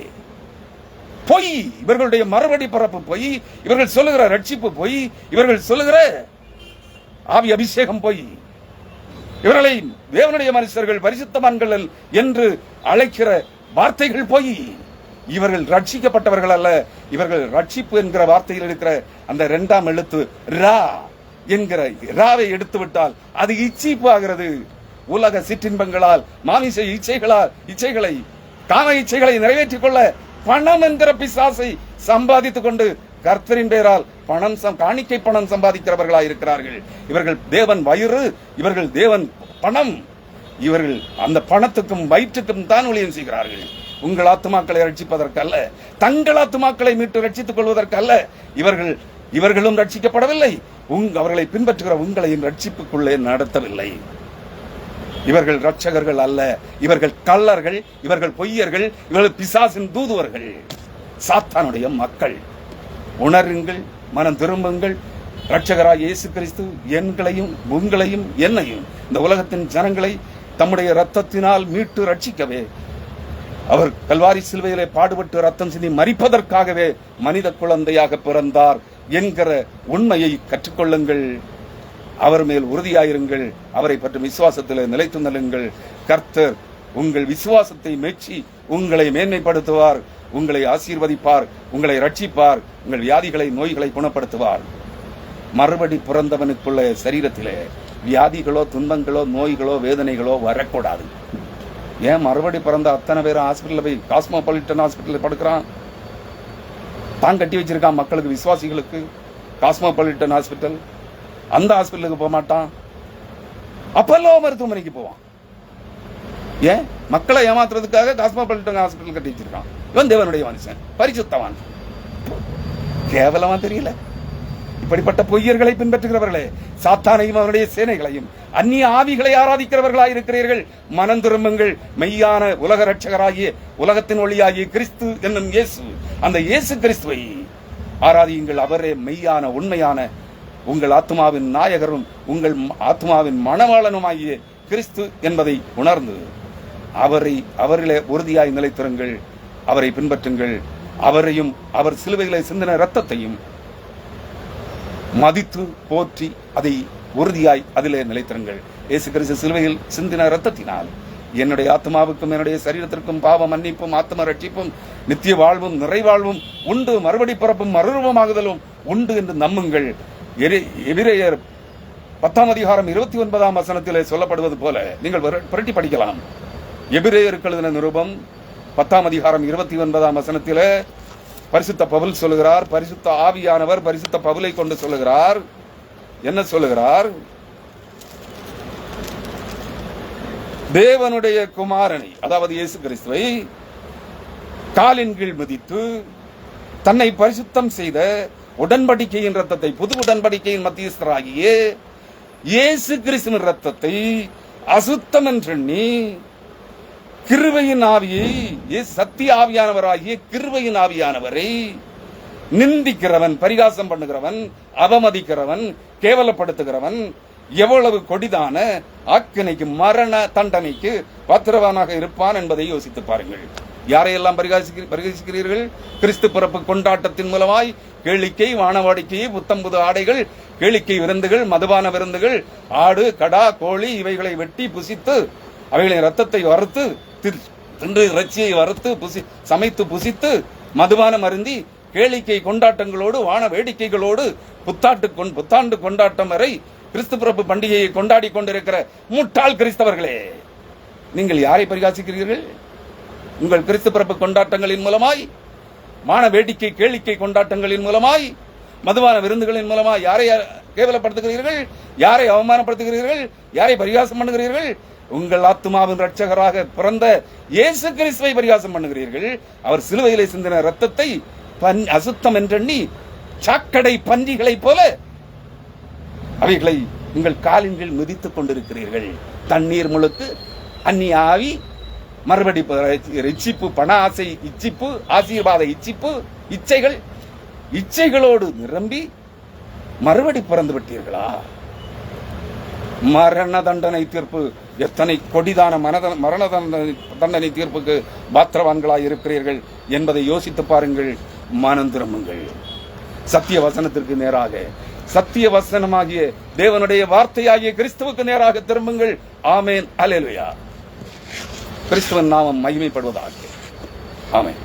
பொய். இவர்களுடைய மறுபடி பிறப்பு பொய், இவர்கள் சொல்லுகிற ரட்சிப்பு பொய், இவர்கள் சொல்லுகிற ஆவி அபிஷேகம் பொய். இவர்களை தேவனுடைய மனுஷர்கள் பரிசுத்தவான்கள் என்று அழைக்கிற வார்த்தைகள் பொய். இவர்கள் ரட்சிக்கப்பட்டவர்கள் அல்ல. இவர்கள் ரட்சிப்பு என்கிற வார்த்தையில் இருக்கிற அந்த 2ஆம் எழுத்து ரா என்கிற ராவை எடுத்து விட்டால் அது இச்சிப்பு ஆகிறது. உலக சிற்றின்பங்களால் மாமிச இச்சைகளை காம இச்சைகளை நிறைவேற்றிக் கொள்ள பணம் என்கிற பிசாசை சம்பாதித்துக் கொண்டு கர்த்தரின் பெயரால் காணிக்கை பணம் சம்பாதிக்கிறவர்களாய் இருக்கிறார்கள். இவர்கள் தேவன் வயிறு, இவர்கள் தேவன் பணம். இவர்கள் அந்த பணத்துக்கும் வயிற்றுக்கும் தான் ஊழியம் செய்கிறார்கள். உங்கள் ஆத்துமாக்களை ரட்சிப்பதற்கல்ல, தங்கள் ஆத்துமாக்களை மீட்டு ரட்சித்துக் கொள்வதற்கல்ல. இவர்களும் ரட்சிக்கப்படவில்லை, அவர்களை பின்பற்றுகிற உங்களையும் ரட்சிப்புக்குள்ளே நடத்தவில்லை. இவர்கள் ரட்சகர்கள் அல்ல, இவர்கள் கள்ளர்கள், இவர்கள் பொய்யர்கள், இவர்கள் பிசாசின் தூதுவர்கள், சாத்தானுடைய மக்கள். உணருங்கள், மனம் திரும்புங்கள். ரட்சகராக இயேசு கிறிஸ்து எங்களையும் உங்களையும் என்னையும் இந்த உலகத்தின் ஜனங்களை தம்முடைய ரத்தத்தினால் மீட்டு ரட்சிக்கவே அவர் கல்வாரி சிலுவையிலே பாடுபட்டு ரத்தம் சிந்தி மரிப்பதற்காகவே மனித குழந்தையாக பிறந்தார் என்கிற உண்மையை கற்றுக்கொள்ளுங்கள். அவர் மேல் உறுதியாயிருங்கள். அவரை பற்றி விசுவாசத்தில் நிலைத்து நில்லுங்கள். கர்த்தர் உங்கள் விசுவாசத்தை மெச்சி உங்களை மேன்மைப்படுத்துவார், உங்களை ஆசீர்வதிப்பார், உங்களை ரட்சிப்பார், உங்கள் வியாதிகளை நோய்களை குணப்படுத்துவார். மறுபடி பிறந்தவனுக்குள்ள சரீரத்திலே வியாதிகளோ துன்பங்களோ நோய்களோ வேதனைகளோ வரக்கூடாது. ஏன் மறுபடி பிறந்த அத்தனை பேரும் ஹாஸ்பிட்டல் போய் காஸ்மோபாலிட்டன் ஹாஸ்பிட்டல் படுக்கிறான்? தான் கட்டி வச்சிருக்கான் மக்களுக்கு, விசுவாசிகளுக்கு காஸ்மோபாலிட்டன் ஹாஸ்பிட்டல். அந்த ஹாஸ்பிட்டலுக்கு போக மாட்டான், அப்பல்லோ மருத்துவமனைக்கு போவான். ஏன்? மக்களை ஏமாத்துறதுக்காக காஸ்மோபாலிட்டன் ஹாஸ்பிட்டல் கட்டி வச்சிருக்கான். இவன் தேவனுடைய மனுஷன், பரிசுத்தவான். கேவலமா தெரியல? இப்படிப்பட்ட பொய்யர்களை பின்பற்றுகிறவர்களே, சாத்தானையும் அவருடைய சேனைகளையும் அந்நிய ஆவிகளை ஆராதிக்கிறவர்களாய் இருக்கிறீர்கள். மனம் திரும்புங்கள். மெய்யான உலக ரட்சகராகிய உலகத்தின் ஒளியாகிய கிறிஸ்து என்னும் இயேசு, அந்த இயேசு கிறிஸ்துவை ஆராதியுங்கள். அவரே மெய்யான உண்மையான உங்கள் ஆத்மாவின் நாயகரும் உங்கள் ஆத்மாவின் மணவாளனுமாகிய கிறிஸ்து என்பதை உணர்ந்து அவரிலே உறுதியாய் நிலைத்திருங்கள். அவரை பின்பற்றுங்கள். அவரையும் அவர் சிலுவையிலே சிந்தின இரத்தத்தையும் மதித்து போற்றி அதை உறுதியாய் அதிலே நிலைத்திருங்கள். இயேசு கிறிஸ்து சிலுவையில் சிந்தின இரத்தத்தினால் என்னுடைய ஆத்மாவுக்கும் என்னுடைய சரீரத்திற்கும் பாவ மன்னிப்பும் ஆத்ம ரட்சிப்பும் நித்திய வாழ்வும் நிறைவாழ்வும் உண்டு, மறுபடி பிறப்பும் மறுரூபமாகுதலும் உண்டு என்று நம்புங்கள். எபிரேயர் 10ஆம் அதிகாரம் 29ஆம் வசனத்திலே சொல்லப்படுவது போல நீங்கள் புரட்டி படிக்கலாம். எபிரேயருக்கு எழுதின நிருபம் 10ஆம் அதிகாரம் 29ஆம் வசனத்திலே பரிசுத்த பவுல் சொல்லுகிறார். பரிசுத்த ஆவியானவர் பரிசுத்த பவுலை கொண்டு சொல்லுகிறார். என்ன சொல்லுகிறார்? தேவனுடைய குமாரனை, அதாவது இயேசு கிறிஸ்துவை காலின் கீழ் மிதித்து தன்னை பரிசுத்தம் செய்த உடன்படிக்கையின் ரத்தத்தை, புது உடன்படிக்கையின் மத்தியஸ்தராகிய இயேசு கிறிஸ்துவின் ரத்தத்தை அசுத்தம் என்றெண்ணி கிருபையின் ஆவியை, சத்திய ஆவியானவராகிய கிருபையின் ஆவியானவரை நிந்திக்கிறவன், பரிகாசம் பண்ணுகிறவன், அவமதிக்கிறவன், கேவலப்படுத்துகிறவன் எவ்வளவு கொடிதான ஆக்கினைக்கு, மரண தண்டனைக்கு பாத்திரவானாக இருப்பான் என்பதை யோசித்து பாருங்கள். யாரையெல்லாம் பரிகாசிக்கிறீர்கள்? கிறிஸ்து பிறப்பு கொண்டாட்டத்தின் மூலமாய் கேளிக்கை, வானவாடிக்கை, புத்தம்புது ஆடைகள், கேளிக்கை விருந்துகள், மதுபான விருந்துகள், ஆடு கடா கோழி இவைகளை வெட்டி புசித்து அவைகளின் ரத்தத்தை வறுத்து தின்று இறைச்சியை வறுத்து சமைத்து புசித்து மதுபானம் அருந்தி கேளிக்கை கொண்டாட்டங்களோடு வான வேடிக்கைகளோடு புத்தாண்டு கொண்டாட்டம் வரை கிறிஸ்து பிறப்பு பண்டிகையை கொண்டாடி கொண்டிருக்கிற முட்டாள் கிறிஸ்தவர்களே, நீங்கள் யாரை பரிகாசிக்கிறீர்கள்? உங்கள் கிறிஸ்து பிறப்பு கொண்டாட்டங்களின் மூலமாய், மான வேடிக்கை கேளிக்கை கொண்டாட்டங்களின் மூலமாய், மதுவான விருந்துகளின் மூலமாய் யாரை கேவலப்படுத்துகிறீர்கள்? யாரை அவமானப்படுத்துகிறீர்கள்? யாரை பரிகாசம் பண்ணுகிறீர்கள்? உங்கள் ஆத்துமாவின் ரட்சகராக பிறந்த இயேசு கிறிஸ்துவை பரிகாசம் பண்ணுகிறீர்கள். அவர் சிலுவையிலே சிந்தின ரத்தத்தை அசுத்தம் என்றெண்ணி சாக்கடை பன்றிகளைப் போல அவைகளை உங்கள் காலின்கள் மிதித்துக் கொண்டிருக்கிறீர்கள். தண்ணீர் முழுக்கு, அந்நிய ஆவி, மறுபடி இச்சிப்பு, பண ஆசை இச்சிப்பு, ஆசீர்வாத இச்சிப்பு, இச்சைகளோடு நிரம்பி மறுபடி பிறந்து விட்டீர்களா? மரண தண்டனை தீர்ப்பு, எத்தனை கொடிதான மரண தண்டனை தீர்ப்புக்கு பாத்திரவான்களாய் இருக்கிறீர்கள் என்பதை யோசித்து பாருங்கள். மனம் திரும்புங்கள். சத்திய வசனத்திற்கு நேராக, சத்திய வசனமாகிய தேவனுடைய வார்த்தையாகிய கிறிஸ்துவுக்கு நேராக திரும்புங்கள். ஆமேன், அல்லேலூயா. கிறிஸ்துவின் நாமம் மகிமைப்படுவதாக. ஆமென்.